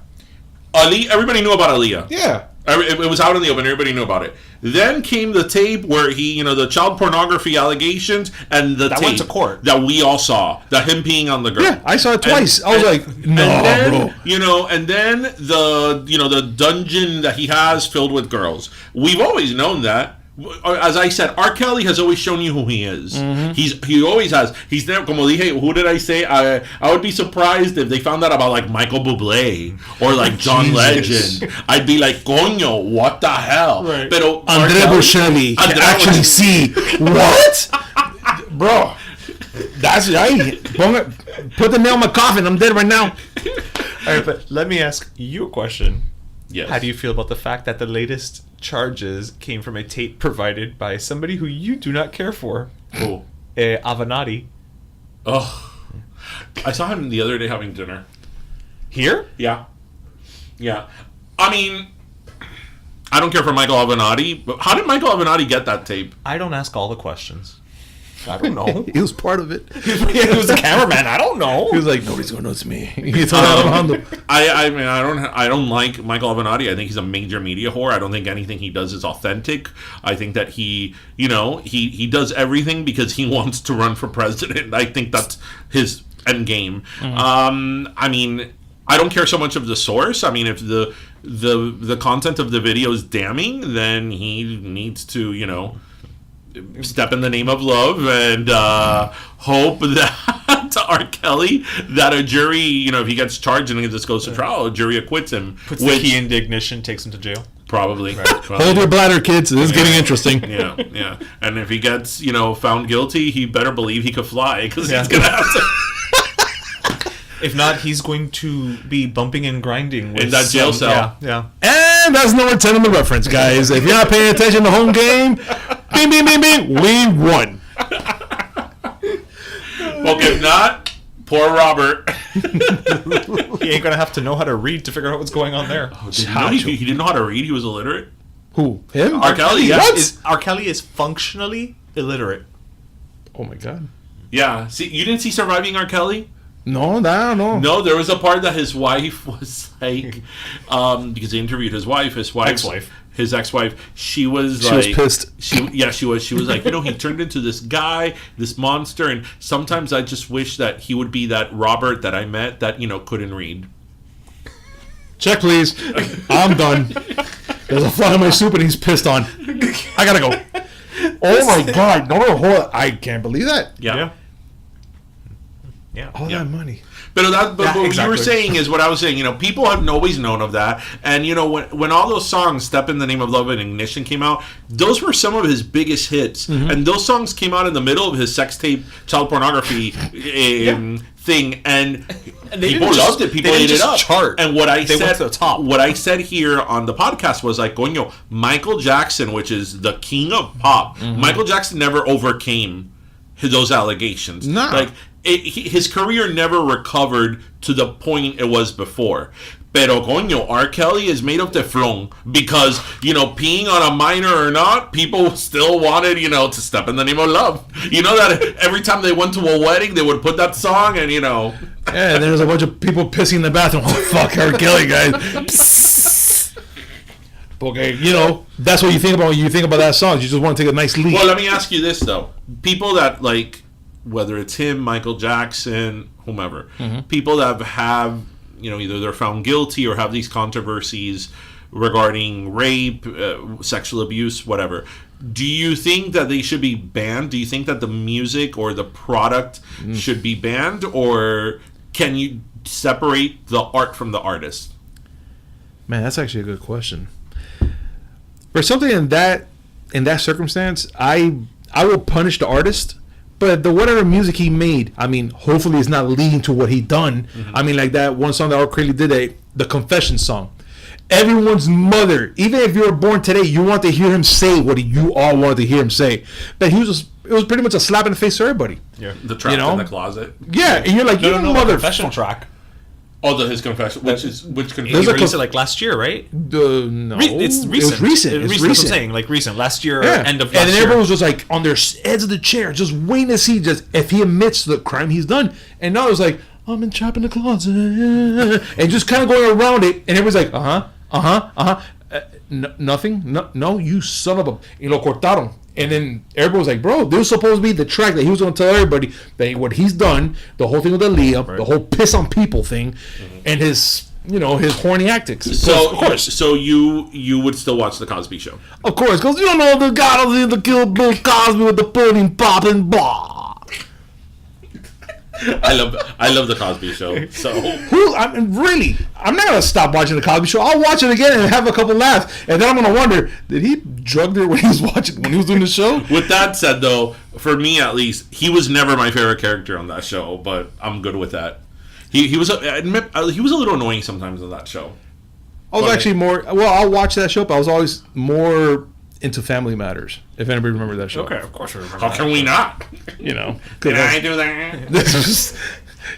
Ali. Everybody knew about Aaliyah. Yeah. It was out in the open. Everybody knew about it. Then came the tape where he, the child pornography allegations, and the That tape went to court. that we all saw, that him peeing on the girl. Yeah, I saw it twice. I was like, no, and then, bro. and then the dungeon that he has filled with girls. We've always known that. As I said, R. Kelly has always shown you who he is. He always has. He's never, como dije, who did I say? I would be surprised if they found out about like Michael Bublé or like John Jesus. Legend. I'd be like, coño, what the hell? Right. Pero R. Andrea Kelly- Bocelli can Andrea actually Bocelli- see what, bro. That's right. Put the nail in my coffin. I'm dead right now. All right, but let me ask you a question. Yes. How do you feel about the fact that the latest charges came from a tape provided by somebody who you do not care for, Cool. Avenatti? Oh, I saw him the other day having dinner. Here? Yeah. I mean, I don't care for Michael Avenatti, but how did Michael Avenatti get that tape? I don't ask all the questions. I don't know. He was part of it. He was the cameraman. I don't know. He was like, nobody's gonna know it's me. He told Alejandro. I mean, I don't like Michael Avenatti. I think he's a major media whore. I don't think anything he does is authentic. I think that he does everything because he wants to run for president. I think that's his end game. I mean, I don't care so much of the source. I mean, if the content of the video is damning, then he needs to, step in the name of love and hope that R. Kelly, that a jury, if he gets charged and this goes to trial, a jury acquits him. Puts the key in the ignition, takes him to jail. Probably. Hold your bladder, kids. This is getting interesting. Yeah. And if he gets, found guilty, he better believe he could fly because Yeah. he's going to have to. If not, he's going to be bumping and grinding with In that jail cell. Yeah. And that's number 10 on the reference, guys. If you're not paying attention to home game, bing, bing, bing, bing, we won. Okay, if not, poor Robert. He ain't gonna have to know how to read to figure out what's going on there. Did you know he didn't know how to read? He was illiterate? Who? Him? R. Kelly, yeah. R. Kelly is functionally illiterate. Oh my God. Yeah. See, you didn't see Surviving R. Kelly? No, no. No, there was a part that his wife was like, because they interviewed his wife. His ex-wife. She was pissed. She was like, he turned into this guy, this monster, and sometimes I just wish that he would be that Robert that I met that couldn't read. Check, please. I'm done. There's a fly in my soup and he's pissed on. I gotta go. Oh my God. No, I can't believe that. Yeah. All that money. But what you exactly. were saying is what I was saying. People have always known of that, and when all those songs, "Step in the Name of Love" and "Ignition" came out, those were some of his biggest hits, and those songs came out in the middle of his sex tape, child pornography thing, and people loved it. People ate it up. Chart. And what I They said, went to the top. what I said here on the podcast was like, Michael Jackson, which is the king of pop, Michael Jackson never overcame those allegations. Nah. Like. His career never recovered to the point it was before. Pero coño, R. Kelly is made of Teflon because, peeing on a minor or not, people still wanted, to step in the name of love. You know that every time they went to a wedding, they would put that song and, Yeah, and there's a bunch of people pissing in the bathroom. Oh, fuck R. Kelly, guys. Okay, you know, that's what you think about when you think about that song. You just want to take a nice leap. Well, let me ask you this though: people that like, whether it's him, Michael Jackson, whomever, people that have, you know, either they're found guilty or have these controversies regarding rape, sexual abuse, whatever. Do you think that they should be banned? Do you think that the music or the product should be banned, or can you separate the art from the artist? Man, that's actually a good question. For something in that circumstance, I will punish the artist, but the whatever music he made, I mean, hopefully it's not leading to what he done. I mean, like that one song that R. Kelly did, the Confession song. Everyone's mother, even if you were born today, you want to hear him say what you all wanted to hear him say. But it was pretty much a slap in the face to everybody. Yeah, the trap in the closet. Yeah, and you're like, you mother confession track. Oh, his confession. Which confession? He released it like last year, right? No, it's recent. It was recent. It's recent. That's what I'm saying, like recent. Last year, end of last year. And then everyone was just like on their heads of the chair, just waiting to see if he admits the crime he's done. And now it's like, I'm in trap in the closet, and just kind of going around it, and everybody's like, nothing. No, you son of a. Y lo cortaron. And then everybody was like, bro, this was supposed to be the track that he was going to tell everybody that what he's done, the whole thing with Hialeah, the whole piss on people thing, and his, his horny antics. So, of course. So you would still watch the Cosby Show? Of course, because you don't know the guy that killed Bill Cosby with the pudding popping blah. I love the Cosby Show. So I'm not gonna stop watching the Cosby Show. I'll watch it again and have a couple laughs, and then I'm gonna wonder, did he drug her when he was doing the show? With that said, though, for me at least, he was never my favorite character on that show, but I'm good with that. He was a little annoying sometimes on that show. I was actually more. Well, I'll watch that show, but I was always more into Family Matters. If anybody remember that show. Okay, of course I remember. How can we not? Can I do that?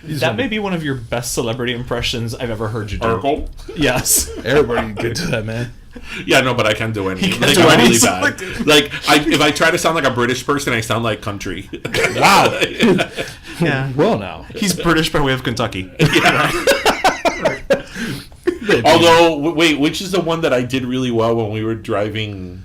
That may be one of your best celebrity impressions I've ever heard you do. Urkel? Yes. Everybody get to that, man. Yeah, no, but I can't do anything. Can't Like, do I'm really anything. bad. If I try to sound like a British person, I sound like country. Wow. Yeah. Well, now He's British by way of Kentucky. Although, wait, which is the one that I did really well when we were driving?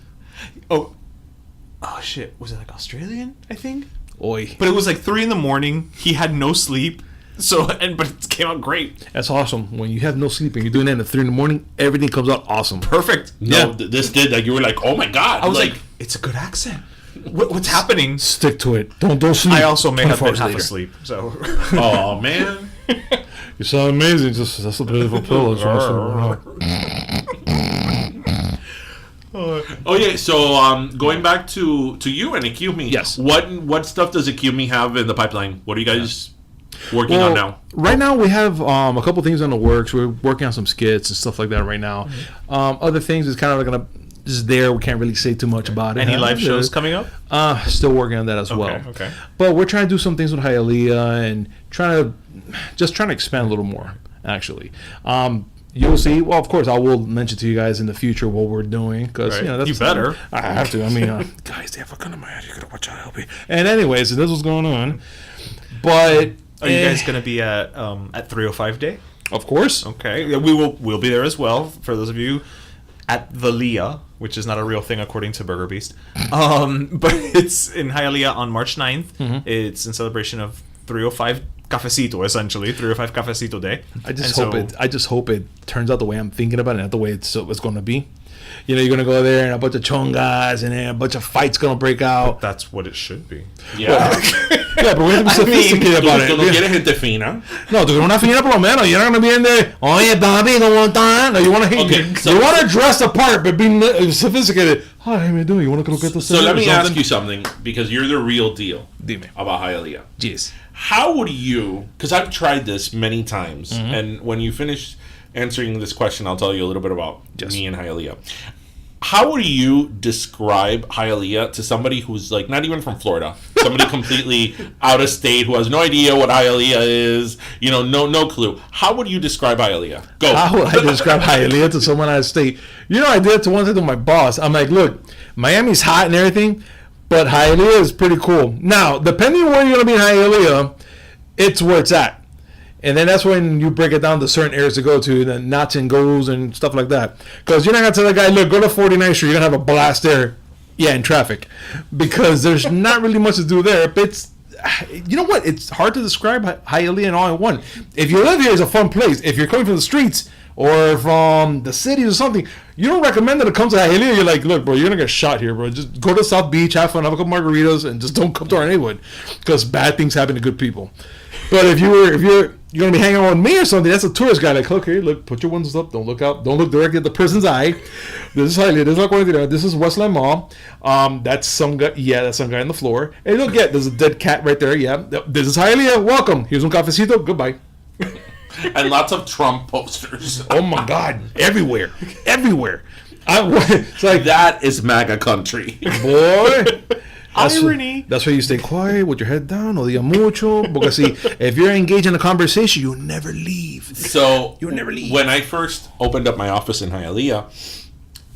Oh shit! Was it like Australian? I think. Oi. But it was like 3 a.m. He had no sleep. But it came out great. That's awesome. When you have no sleep and you're doing that at 3 a.m, everything comes out awesome. Perfect. No, this did. Like, you were like, oh my god. I was like, it's a good accent. What's happening? Stick to it. Don't sleep. I also may have been 24 hours half later. asleep. So. oh man. You sound amazing. That's a bit of a pill. Oh yeah, so going back to you and XQume. Yes. What stuff does XQume have in the pipeline? What are you guys working on now? Right now we have a couple things in the works. We're working on some skits and stuff like that right now. Other things is kind of just there. We can't really say too much about it. Any live shows coming up? Still working on that as well. Okay. But we're trying to do some things with Hialeah and trying to expand a little more. Actually, you'll see. Well, of course, I will mention to you guys in the future what we're doing because that's you better. I have to. I mean, guys, they have a gun in my head. You gotta watch out, help me. And anyways, so this was going on. But are you guys going to be at 305 Day? Of course. Okay. Yeah, we'll be there as well. For those of you at the Leah, which is not a real thing according to Burger Beast, but it's in Hialeah on March 9th. It's in celebration of 305 Cafecito, essentially 305 Cafecito Day. I just hope it turns out the way I'm thinking about it, not the way it's going to be. You're going to go there and a bunch of chongas and then a bunch of fights going to break out. That's what it should be. Yeah. Yeah, but we have to be sophisticated about it. No quieres gente fina. No, tú quieres una fina por lo menos. You're not going to be in there, oye, papi, ¿cómo estás? No, you want to dress the part, but be sophisticated. Hi, how you doing? You want to go get the So let me ask you something, because you're the real deal Dime. about Hialeah. Yes. How would you, because I've tried this many times, and when you finish answering this question, I'll tell you a little bit about me and Hialeah. How would you describe Hialeah to somebody who's like not even from Florida, somebody completely out of state who has no idea what Hialeah is, no clue? How would you describe Hialeah? Go. How would I describe Hialeah to someone out of state? I did it to one thing to my boss. I'm like, look, Miami's hot and everything, but Hialeah is pretty cool. Now, depending on where you're going to be in Hialeah, it's where it's at. And then that's when you break it down to certain areas to go to, the knots and goes and stuff like that. Because you're not going to tell the guy, look, go to 49th Street, you're going to have a blast there. Yeah, in traffic. Because there's not really much to do there. But it's, you know what? It's hard to describe Hialeah in all in one. If you live here, it's a fun place. If you're coming from the streets or from the cities or something, you don't recommend that to come to Hialeah. You're like, look, bro, you're going to get shot here, bro. Just go to South Beach, have fun, have a couple margaritas, and just don't come to our neighborhood. Because bad things happen to good people. But if you're gonna be hanging out with me or something, that's a tourist guy. Like, okay, look, put your windows up, don't look out, don't look directly at the person's eye. This is Hialeah, this is La this is Westland Mall. That's some guy, that's some guy on the floor. And look, there's a dead cat right there. Yeah, this is Hialeah. Welcome. Here's un cafecito. Goodbye. And lots of Trump posters. Oh my God, everywhere. It's like That is MAGA country. boy. Irony. That's why you stay quiet with your head down, no diga mucho. Because see, if you're engaged in a conversation, you'll never leave. So You'll never leave. when I first opened up my office in Hialeah,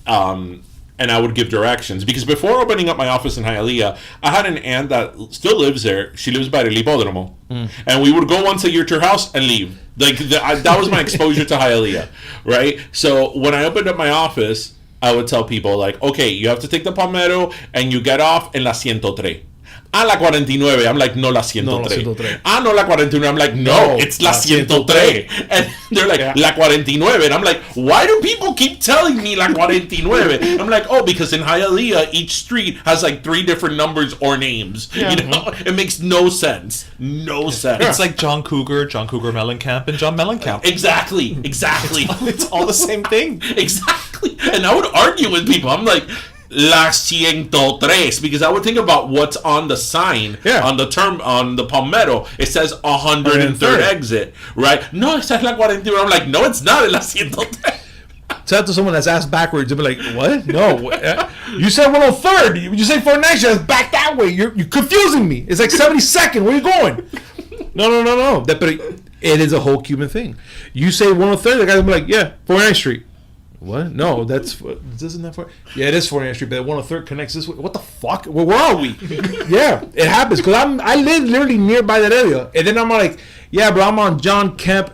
and I would give directions, because before opening up my office in Hialeah, I had an aunt that still lives there. She lives by the Hipódromo, and we would go once a year to her house and leave. That was my exposure to Hialeah, right? So when I opened up my office, I would tell people, like, okay, you have to take the Palmetto and you get off in La 103. La 49. I'm like, no, La 103. No, La 103. No, La 49. I'm like, no, it's La 103. And they're like, La 49. And I'm like, why do people keep telling me La 49? I'm like, oh, because in Hialeah, each street has like 3 different numbers or names. Yeah. You know, it makes no sense. No sense. It's like John Cougar Mellencamp, and John Mellencamp. Exactly. It's all the same thing. Exactly. And I would argue with people. I'm like, La 103, because I would think about what's on the sign, on the Palmetto. It says 103rd exit, right? No, it says La 41. I'm like, no, it's not La 103. Tell that to someone that's asked backwards, they'll be like, what? No. You said 103rd. You say 49th, it's back that way. You're confusing me. It's like 72nd. Where are you going? No. But it is a whole Cuban thing. You say 103rd, the guy's gonna be like, yeah, 49th Street. What? No, isn't that for? Yeah, it is 49th Street, but 103rd connects this way. What the fuck? Well, where are we? Yeah, it happens because I live literally nearby that area, and then I'm like, yeah, bro, I'm on John Kemp.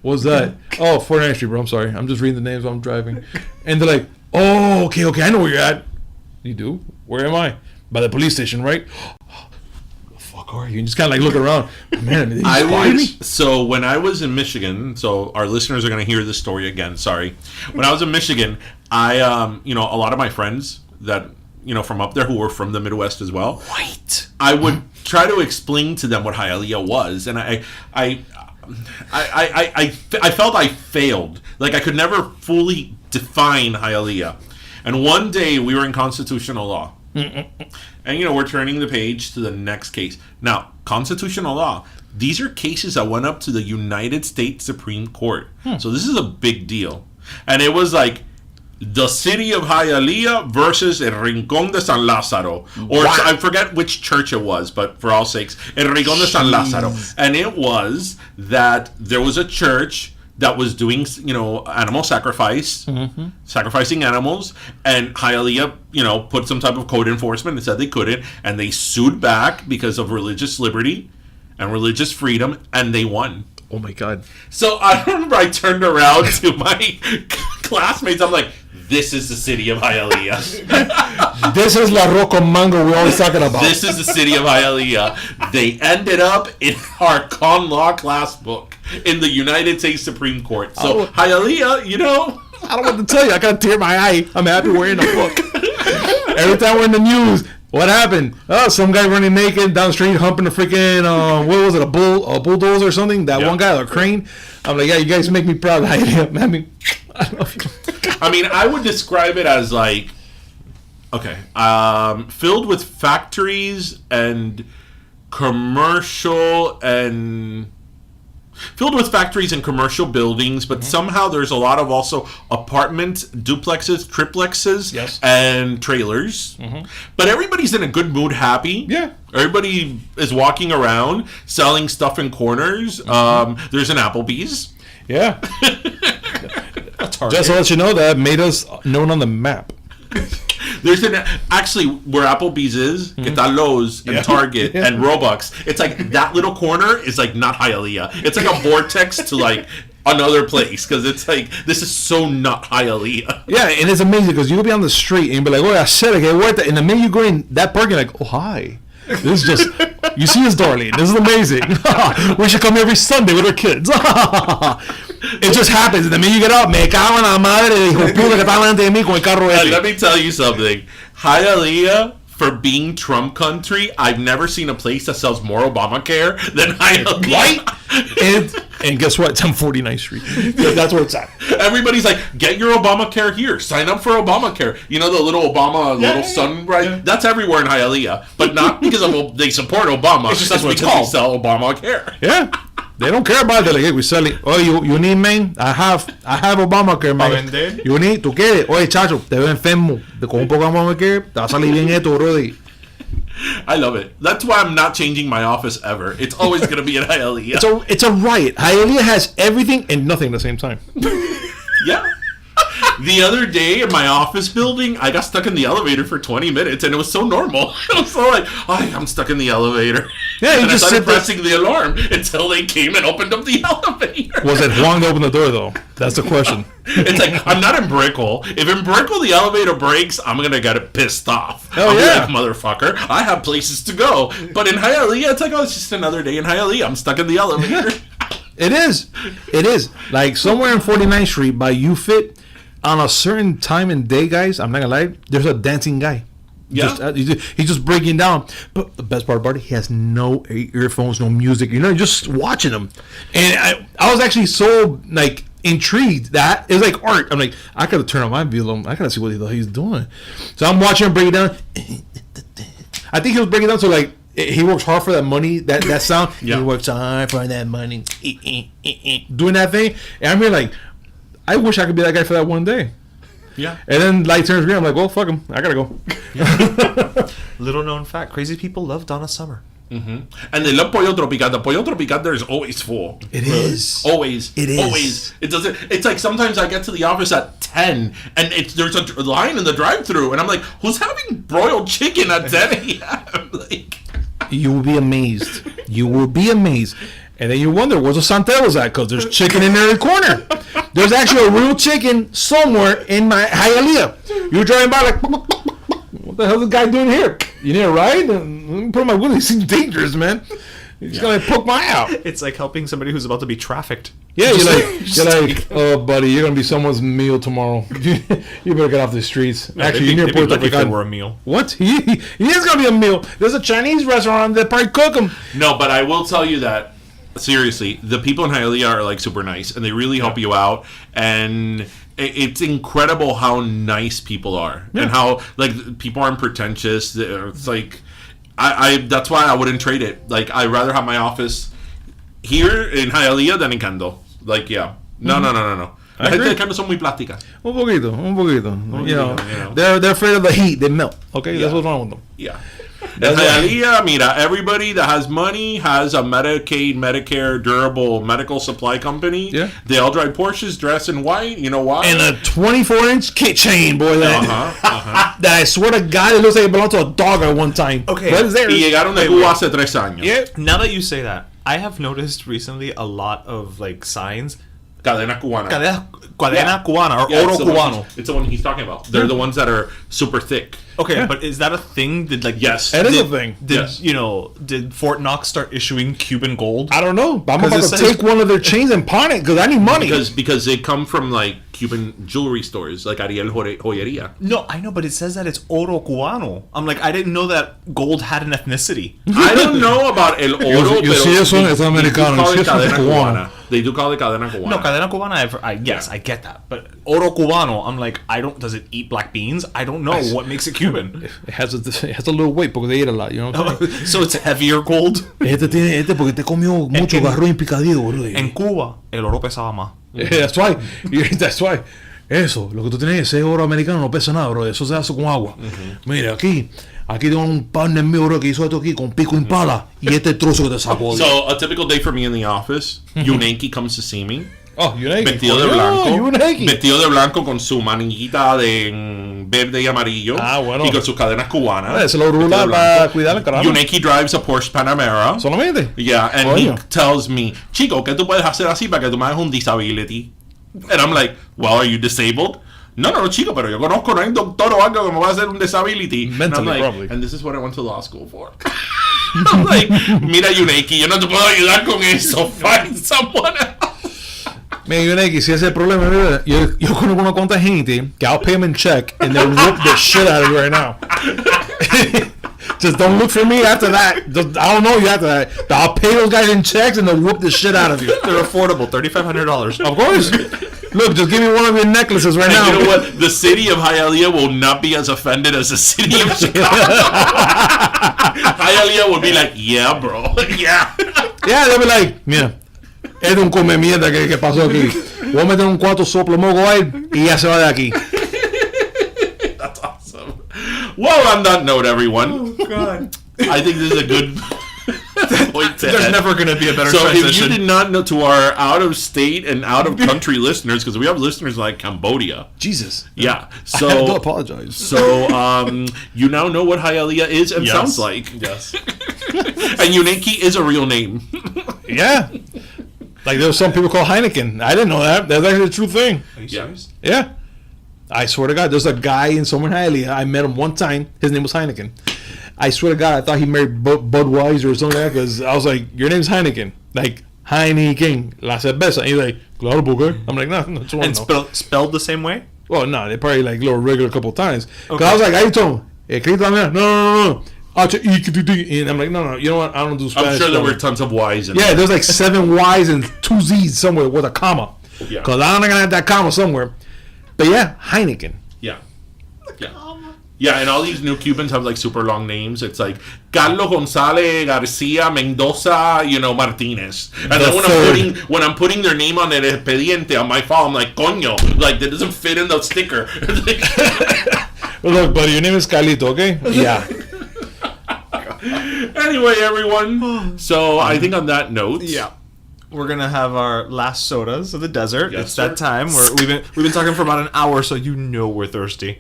What's that? Oh, 49th Street, bro. I'm sorry, I'm just reading the names while I'm driving, and they're like, oh, okay, I know where you're at. You do? Where am I? By the police station, right? Are you just kind of like look around, man? So when I was in Michigan, so our listeners are going to hear this story again. Sorry, when I was in Michigan, I a lot of my friends that from up there who were from the Midwest as well. White. I would try to explain to them what Hialeah was, and I felt I failed. Like I could never fully define Hialeah. And one day we were in constitutional law. And we're turning the page to the next case. Now, constitutional law, these are cases that went up to the United States Supreme Court. So this is a big deal. And it was like the city of Hialeah versus El Rincón de San Lázaro. Or Wow. I forget which church it was, but for all sakes, El Rincón de San Lázaro. And it was that there was a church that was doing, animal sacrifice, sacrificing animals, and Hialeah, put some type of code enforcement and said they couldn't, and they sued back because of religious liberty and religious freedom, and they won. Oh my God! So I remember I turned around to my classmates. I'm like, "This is the city of Hialeah. This is La Roca Mango we're always talking about. This is the city of Hialeah." They ended up in our con law class book in the United States Supreme Court. So Hialeah, I don't know what to tell you. I gotta tear my eye. I'm happy we're in the book. Every time we're in the news, what happened? Oh, some guy running naked down the street, humping a freaking what was it? A bulldozer or something? That one guy, a crane. I'm like, yeah, you guys make me proud. I mean, I love you. I mean, I would describe it as like, okay, filled with factories and commercial buildings, but somehow there's a lot of also apartments, duplexes, triplexes, Yes. and trailers. But everybody's in a good mood, happy. Yeah. Everybody is walking around selling stuff in corners. There's an Applebee's. Yeah. Just to let you know, that made us known on the map. There's actually where Applebee's is, que está Lowe's and Target and Robux. It's like that little corner is like not Hialeah. It's like a vortex to like another place because it's like this is so not Hialeah. Yeah, and it's amazing because you'll be on the street and you'll be like, "Oh, I said it, get what?" And the minute you go in that parking, like, "Oh, hi." This is just, you see us, darling. This is amazing. We should come every Sunday with our kids. It just happens. And the minute you get out, me cago en la madre de hijo puta que está delante de mí con el carro ese. Let me tell you something. Hialeah, for being Trump country, I've never seen a place that sells more Obamacare than Hialeah. Right? And guess what? It's on 49th Street. That's where it's at. Everybody's like, get your Obamacare here. Sign up for Obamacare. You know the little Obama, sun, right? Yeah. That's everywhere in Hialeah. But not because they support Obama. It's just that's because they sell Obamacare. Yeah. They don't care about it. They're like, hey, we sell it. Oh, you need, man? I have Obamacare, man. You need, ¿tú quieres? Oye, chacho, te veo enfermo. Con un poco de Obamacare, te va a salir bien esto, brother. I love it. That's why I'm not changing my office ever. It's always going to be in Hialeah. It's a riot. Hialeah has everything and nothing at the same time. Yeah. The other day in my office building, I got stuck in the elevator for 20 minutes, and it was so normal. I was so like, oh, I'm stuck in the elevator. Yeah, you just I started pressing the alarm until they came and opened up the elevator. Was it Juan to open the door, though? That's the question. It's like, I'm not in Brickell. If in Brickell the elevator breaks, I'm going to get it pissed off. Oh, I'll be yeah. like, motherfucker, I have places to go. But in Hialeah, it's like, oh, it's just another day in Hialeah. I'm stuck in the elevator. It is. Like, somewhere in 49th Street by UFIT, on a certain time and day, guys, I'm not gonna lie, there's a dancing guy. Yeah. He's just breaking down. But the best part about it, he has no earphones, no music. You're just watching him. And I was actually so, like, intrigued that it was like art. I'm like, I gotta turn on my video. I gotta see what he's doing. So I'm watching him break it down. I think he was breaking down so, like, he works hard for that money, that sound. Yeah. He works hard for that money. Doing that thing. And I'm here like, I wish I could be that guy for that one day. Yeah. And then light turns green. I'm like, well, fuck him. I gotta go. Little known fact: crazy people love Donna Summer. Mm-hmm. And they love Pollo Tropical. The Pollo Tropical there is always full. It is. Always. It is. Always. It doesn't. It's like sometimes I get to the office at 10 and there's a line in the drive-thru and I'm like, who's having broiled chicken at 10 a.m.? Like, You will be amazed. You will be amazed. And then you wonder, where's the Santeros at? Because there's chicken in every corner. There's actually a real chicken somewhere in my Hialeah. You're driving by like, what the hell is the guy doing here? You need a ride? Let me put on my window. He seems dangerous, man. He's going to poke my eye out. It's like helping somebody who's about to be trafficked. Yeah, you're like, oh, buddy, you're going to be someone's meal tomorrow. You better get off the streets. No, actually, you're near Puerto Rico. Were a meal. What? He is going to be a meal. There's a Chinese restaurant that probably cook them. no, but I will tell you that, seriously, the people in Hialeah are like super nice and they really help you out. And it's incredible how nice people are and how like people aren't pretentious. It's like I that's why I wouldn't trade it. Like I'd rather have my office here in Hialeah than in Cando. Like no. La gente de Cando son muy plásticas. Un poquito. You know. They're afraid of the heat. They melt. Okay, that's what's wrong with them. Yeah. In Hialeah, mira, everybody that has money has a Medicaid, Medicare, durable medical supply company. Yeah. They all drive Porsches, dress in white. You know why? And a 24-inch keychain, boy. That I swear to God, it looks like it belonged to a dog at one time. Okay. What is there? Y llegaron de Cuba hace 3 años. Yeah. Now that you say that, I have noticed recently a lot of like signs. Cadena Cubana. Cadena Cubana or Yeah, Oro it's the one Cubano. it's the one he's talking about. They're the ones that are super thick. Okay, but is that a thing? Did like Yes. That is a thing. Yes. Did Fort Knox start issuing Cuban gold? I don't know. But I'm about Because to it says- take one of their chains and pawn it because I need money. Because they come from like Cuban jewelry stores, like Ariel Joyeria. No, I know, but it says that it's Oro Cubano. I'm like, I didn't know that gold had an ethnicity. I don't know about el oro, you pero see eso, they es do americano, call you it see eso, es cadena cubano. cubana. They do call it cadena cubana. No, Cadena Cubana, yes, I get that. But Oro Cubano, I'm like, does it eat black beans? I don't know what makes it Cuban. It has a little weight because they eat a lot, you know what I'm saying? So it's heavier gold? Este porque te comió mucho garrón y picadillo, boludo. En Cuba, el oro pesaba más. Yeah, that's why. That's why. Eso, lo que tú tienes, ese oro americano no pesa nada, bro. Eso se hace con agua. Mira, aquí tengo un partner mío, bro, que hizo esto aquí con pico impala y este trozo que te sacó. So a typical day for me in the office, Yunenki comes to see me. Oh, Yuneki. Vestido de Oh, blanco. Yuneki. Vestido de blanco con su manillita de verde y amarillo. Ah, bueno. Y con sus cadenas cubanas. Se lo Vestido rula de para blanco. cuidar el caramba. Yuneki drives a Porsche Panamera. Solamente. Yeah, and Coño. he tells me, Chico, ¿qué tú puedes hacer así para que tú me hagas un disability? And I'm like, well, are you disabled? No, chico, pero yo conozco, no hay un doctor o algo que me va a hacer un disability. Mentally, and I'm like, probably. and this is what I went to law school for. I'm like, mira, Yuneki, yo no te puedo ayudar con eso. Find someone else. Mira, Yuneki, si ese es el problema, mira, yo conozco una cuanta gente que I'll pay them in check and they'll whoop the shit out of you right now. Just don't look for me after that. Just, I don't know you after that. But I'll pay those guys in checks and they'll whoop the shit out of you. They're affordable, $3,500. Of course. Look, just give me one of your necklaces right And now. you know what? The city of Hialeah will not be as offended as the city of Chicago. Hialeah will be like, yeah, bro. Yeah. Yeah, they'll be like, mira, es un come mierda que pasó aquí. Voy a meter un cuarto soplo moco ahí y ya se va de aquí. That's awesome. Well, on that note, everyone, Oh, God. I think this is a good point to There's end. never going to be a better So if transition. you did not know, to our out-of-state and out-of-country listeners, because we have listeners like Cambodia. Jesus. Yeah. I do So apologize. so you now know what Hialeah is and Yes. sounds like. Yes. And Yuneki is a real name. Yeah. Like there's some people call Heineken. I didn't know that. That's actually a true thing. Are you Yeah. serious? Yeah. I swear to God, there's a guy in somewhere in Hialeah. I met him one time. His name was Heineken. I swear to God, I thought he married Budweiser or something like that because I was like, your name's Heineken. Like, Heineken, la cerveza. And he's like, claro, porque. I'm like, no, it's one. And spelled the same way? Well, no, they probably like a little regular a couple of times. Because Okay. I was like, I told him, escrito también. No. And I'm like, no, you know what? I don't do Spanish. I'm sure there were spelling. tons of Y's in Yeah, there. there's like 7 Y's and 2 Z's somewhere with a comma. Yeah. Because I'm not going to have that comma somewhere. But yeah, Heineken. Yeah. Yeah. Yeah, and all these new Cubans have like super long names. It's like Carlos González García Mendoza, Martinez. And then when I'm putting their name on el expediente on my file, I'm like, coño, like that doesn't fit in the sticker. Look, buddy, your name is Carlito, okay? Yeah. Anyway, everyone. So I think on that note, Yeah. We're gonna have our last sodas of the desert. Yes, It's sir. that time where we've been talking for about an hour, so you know we're thirsty.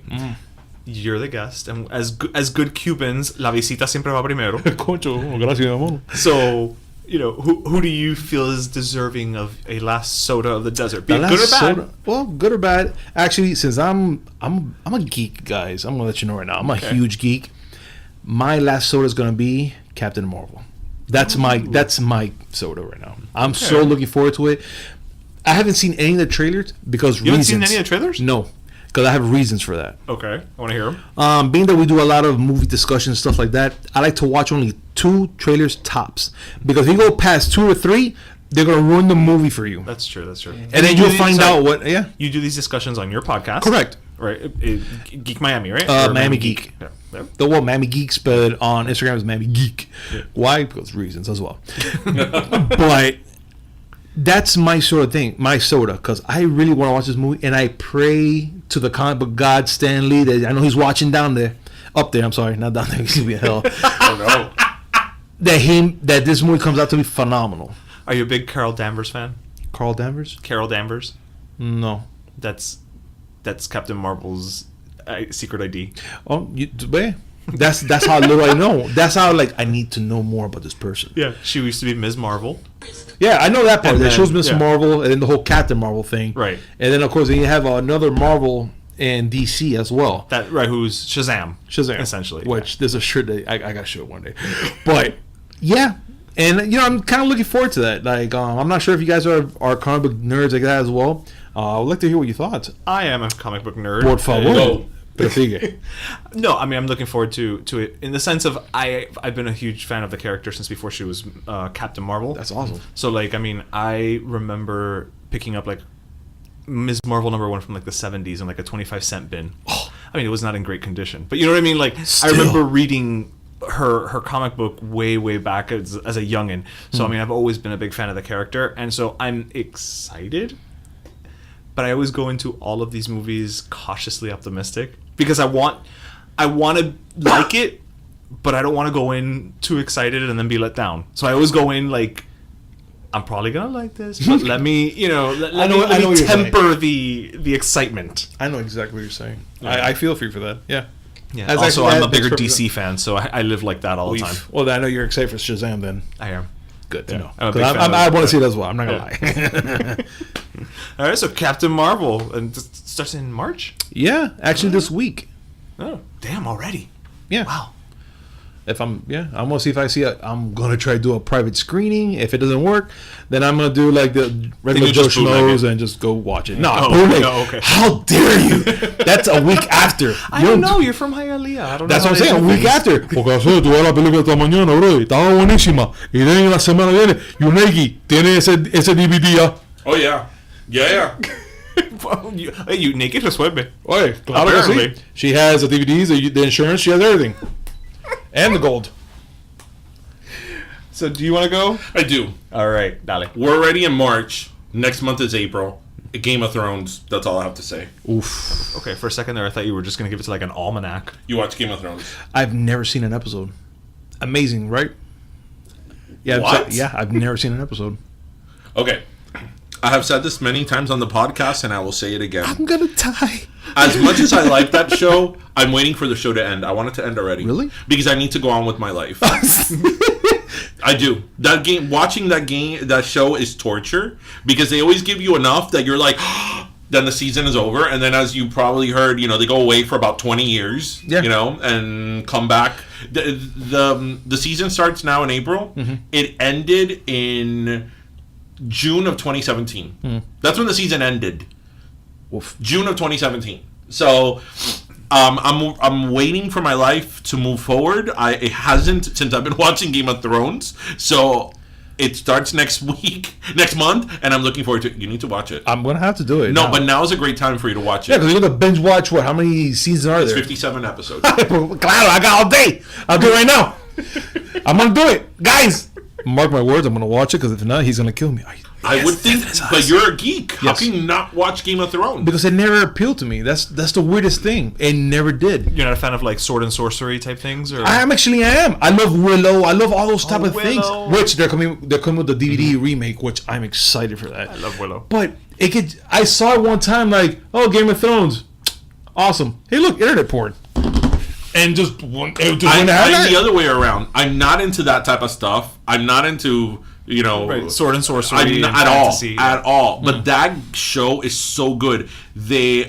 You're the guest, and as good Cubans, la visita siempre va primero. Concho, gracias, amor. So who do you feel is deserving of a last soda of the desert? Be it good or bad? Soda, well, good or bad. Actually, since I'm a geek, guys, I'm gonna let you know right now. I'm a huge geek. My last soda is gonna be Captain Marvel. That's my soda right now. I'm so looking forward to it. I haven't seen any of the trailers because You haven't reasons. seen any of the trailers? No, because I have reasons for that. Okay, I want to hear them. Being that we do a lot of movie discussions, stuff like that, I like to watch only 2 trailers tops. Because if you go past 2 or 3, they're gonna ruin the movie for you. That's true. That's true. And then you'll find out what. Yeah, You do these discussions on your podcast, correct. right? Geek Miami, right? Or Miami Geek. Yeah. Yeah. The word Miami Geeks, but on Instagram is Miami Geek. Why? Because reasons as well. But that's my sort of thing, my soda, because I really want to watch this movie, and I pray to the comic book god Stan Lee that I know he's watching up there. I'm sorry, not down there. He's gonna be in hell. oh no. That this movie comes out to be phenomenal. Are you a big Carol Danvers fan? Carl Danvers? Carol Danvers. No. That's Captain Marvel's secret ID. Oh, that's how little I know. That's how I need to know more about this person. Yeah, she used to be Ms. Marvel. Yeah, I know that part. And That then- shows Miss yeah. Marvel, and then the whole Captain Marvel thing. Right. And then, of course, you have another Marvel in DC as well. That right? Who's Shazam? Shazam. essentially. Which, there's a shirt that I got to show it one day. But, yeah. And, I'm kind of looking forward to that. I'm not sure if you guys are comic book nerds like that as well. I would like to hear what you thought. I am a comic book nerd. Por favor. Go. Pero sigue. No, I mean I'm looking forward to it in the sense of I've been a huge fan of the character since before she was Captain Marvel. That's awesome. So I remember picking up Ms. Marvel #1 from the 70s in a 25-cent bin. Oh, I mean it was not in great condition, but you know what I mean. I remember reading her comic book way back as a youngin. So I mean I've always been a big fan of the character, and so I'm excited. But I always go into all of these movies cautiously optimistic because I want to like it, but I don't want to go in too excited and then be let down. So I always go in I'm probably gonna like this, but let me, let I know me what you're temper the excitement. I know exactly what you're saying. I feel for you for that. Yeah. Yeah. That's Also, actually- I'm a that bigger makes DC fan, so I live like that all the time. Well, I know you're excited for Shazam then. I am. Good to know. I'm a 'Cause big fan I of want it. to see it as well. I'm not going to lie. All right, so Captain Marvel, and this starts in March. Yeah, actually this week. Oh, damn! Already. Yeah. Wow. If I'm gonna see if I see it. I'm gonna try to do a private screening. If it doesn't work, then I'm gonna do like the regular you Joe just bootleg Schmoes it. and just go watch it. No, Oh, bootleg. no, okay. How dare you? That's a week after. I don't know. You're from Hialeah. I don't know. That's how what I'm they saying. do A week things. after. Porque eso, tú ves la película esta mañana, bro. Estaba buenísima. Y then la semana viene, Yunegi tiene ese DVD ya. Oh yeah, yeah. Well, you naked resuelve. Oye, claro que Apparently. sí. She has the DVDs, the insurance, she has everything. And the gold. So, do you want to go? I do. All right, dale. We're already in March. Next month is April. Game of Thrones. That's all I have to say. Oof. Okay, for a second there, I thought you were just gonna give it to like an almanac. You watch Game of Thrones. I've never seen an episode. Amazing, right? Yeah, What? I've never seen an episode. Okay. I have said this many times on the podcast, and I will say it again. I'm gonna die. As much as I like that show, I'm waiting for the show to end. I want it to end already. Really? Because I need to go on with my life. I do. Watching that show is torture because they always give you enough that you're like, then the season is over, and then as you probably heard, they go away for about 20 years, Yeah. and come back. The season starts now in April. Mm-hmm. It ended in June of 2017. That's when the season ended. Oof. June of 2017. So I'm waiting for my life to move forward. It hasn't since I've been watching Game of Thrones. So it starts next month, and I'm looking forward to it. You need to watch it. I'm gonna have to do it. No, now. but now is a great time for you to watch it. Yeah, because you're gonna binge watch what? How many seasons are It's there? 57 episodes. Claro, I got all day. I'll do it right now. I'm gonna do it, guys. Mark my words. I'm gonna watch it because if not, he's gonna kill me. I would think, but you're a geek. How Yes. can you not watch Game of Thrones? Because it never appealed to me. That's the weirdest thing. It never did. You're not a fan of like sword and sorcery type things, or I am. I love Willow. I love all those type of things. Willow. Which they're coming with the DVD remake, which I'm excited for that. I love Willow. But it could. I saw it one time, like, oh, Game of Thrones, awesome. Hey, look, internet porn, and just went to I'm have the other way around. I'm not into that type of stuff. I'm not into Right, sword and sorcery I'm and not, fantasy. at all. But that show is so good.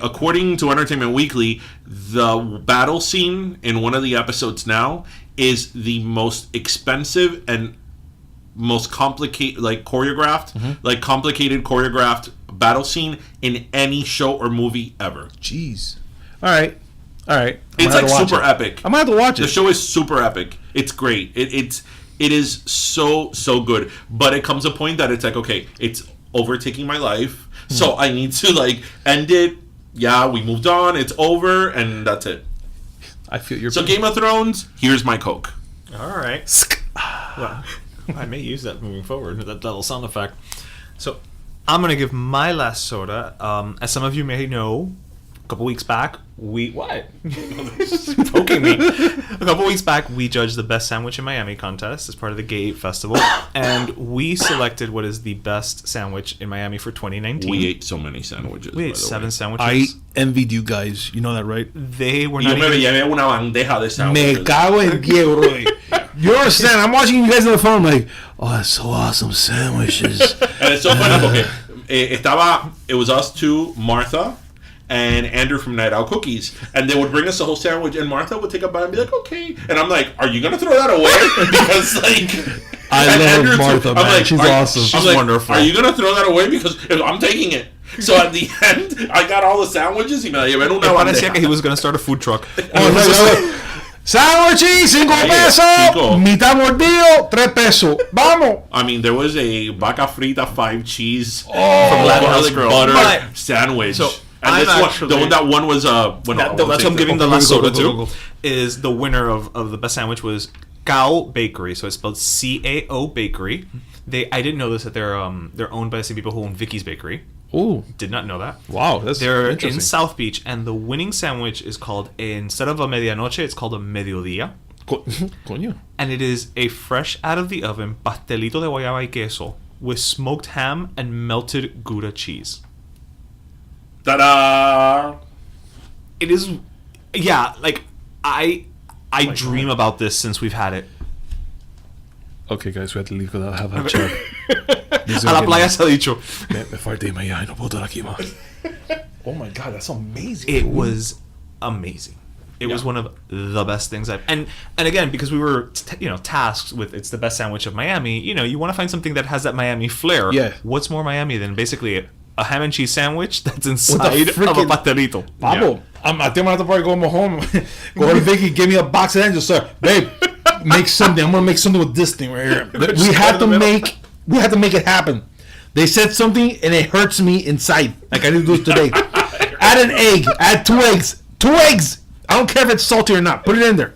According to Entertainment Weekly, the battle scene in one of the episodes now is the most expensive and most complicated, complicated choreographed battle scene in any show or movie ever. Jeez. All right. It's like super epic. I'm gonna have to watch it. The show is super epic. It's great. It is so good. But it comes a point that it's like, okay, it's overtaking my life. So I need to end it. Yeah, we moved on. It's over, and that's it. I feel your So pain. Game of Thrones. Here's my Coke. All right. Well, I may use that moving forward. That little sound effect. So I'm gonna give my last soda. As some of you may know, a couple weeks back, poking me. A couple weeks back, we judged the best sandwich in Miami contest as part of the Gay Festival, and we selected what is the best sandwich in Miami for 2019. We ate so many sandwiches. We by ate the 7 way. sandwiches. I envied you guys. You know that, right? They were Yo not me even... llevé una bandeja de Me sandwiches. cago en Diego, bro. You understand? I'm watching you guys on the phone. I'm like, oh, that's so awesome sandwiches. And it's so funny porque it was us two, Martha, and Andrew from Night Owl Cookies, and they would bring us a whole sandwich, and Martha would take a bite and be like, "Okay," and I'm like, "Are you gonna throw that away?" Because I and love Andrew too. Martha, I'm man. like, She's "Are- awesome. I'm She's like, wonderful. Are you gonna throw that away? Because I'm taking it. So at the end, I got all the sandwiches. Y me la llevé en una Parecía bandeja. que he was going to start a food truck. Oh, no, Sandwiches, 5 pesos. chico. Mitad mordido, 3 pesos. Vamos. I mean, there was a vaca frita 5 cheese From Latin House garlic Grill. butter But- sandwich. So, and I'm this one, actually- that one was That's what I'm giving the last soda to. Is the winner of the best sandwich was Cao Bakery. So it's spelled CAO Bakery. I didn't know this, that they're owned by the same people who own Vicky's Bakery. Ooh, Did not know that. wow, that's They're interesting. in South Beach, and the winning sandwich is called, instead of a medianoche, it's called a mediodía. Coño. And it is a fresh out of the oven pastelito de guayaba y queso with smoked ham and melted Gouda cheese. Ta-da! It is, yeah. Like I dream about this since we've had it. Okay, guys, we have to leave because I have a check. A la playa se ha dicho. Me falta irme ya y no puedo estar aquí más. Oh my god, that's amazing. It was amazing. It was one of the best things I've and again because we were tasked with it's the best sandwich of Miami. You want to find something that has that Miami flair. Yeah. What's more Miami than basically a ham and cheese sandwich that's inside of a freaking- pastelito? Pablo, I think I'm gonna have to probably go home. Go to Vicky, give me a box of angels, sir. Babe, make something. I'm gonna make something with this thing right here. We have to make it happen. They said something and it hurts me inside. Like I need to do it today. Add an egg. Add 2 eggs. 2 eggs. I don't care if it's salty or not. Put it in there.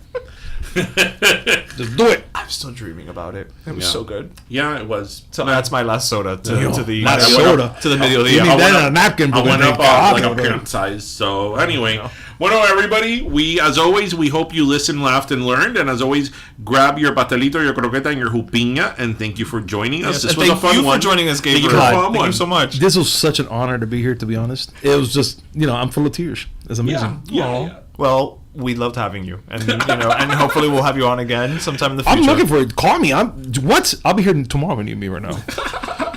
Just do it. I'm still dreaming about it. It was Yeah. so good. Yeah, it was. So that's my last soda to the Last soda. to the You mediodía. need that on a napkin. I but went then up God, like a bro. parent size. So anyway, bueno, everybody, as always, we hope you listened, laughed, and learned. And as always, grab your pastelito, your croqueta, and your jupiña. And thank you for joining us. Yes, This and was a thank fun you one. for joining us, Thank you Gabriel. for a fun Thank one. you so much. This was such an honor to be here, to be honest. It was just, I'm full of tears. It's amazing. Yeah. Well, we loved having you, and and hopefully we'll have you on again sometime in the future. I'm looking for it. Call me. I'll be here tomorrow when you meet me right now.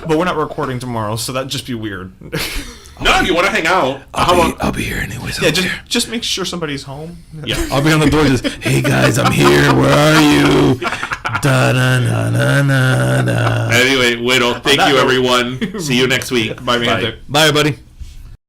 but we're not recording tomorrow, so that'd just be weird. No, if you want to hang out, how about I'll be here anyways. yeah, just make sure somebody's home. yeah. I'll be on the door just, hey guys, I'm here. Where are you? Da na na na na na. Anyway, Widow, thank you, everyone. See you next week. Bye, man. Bye, everybody.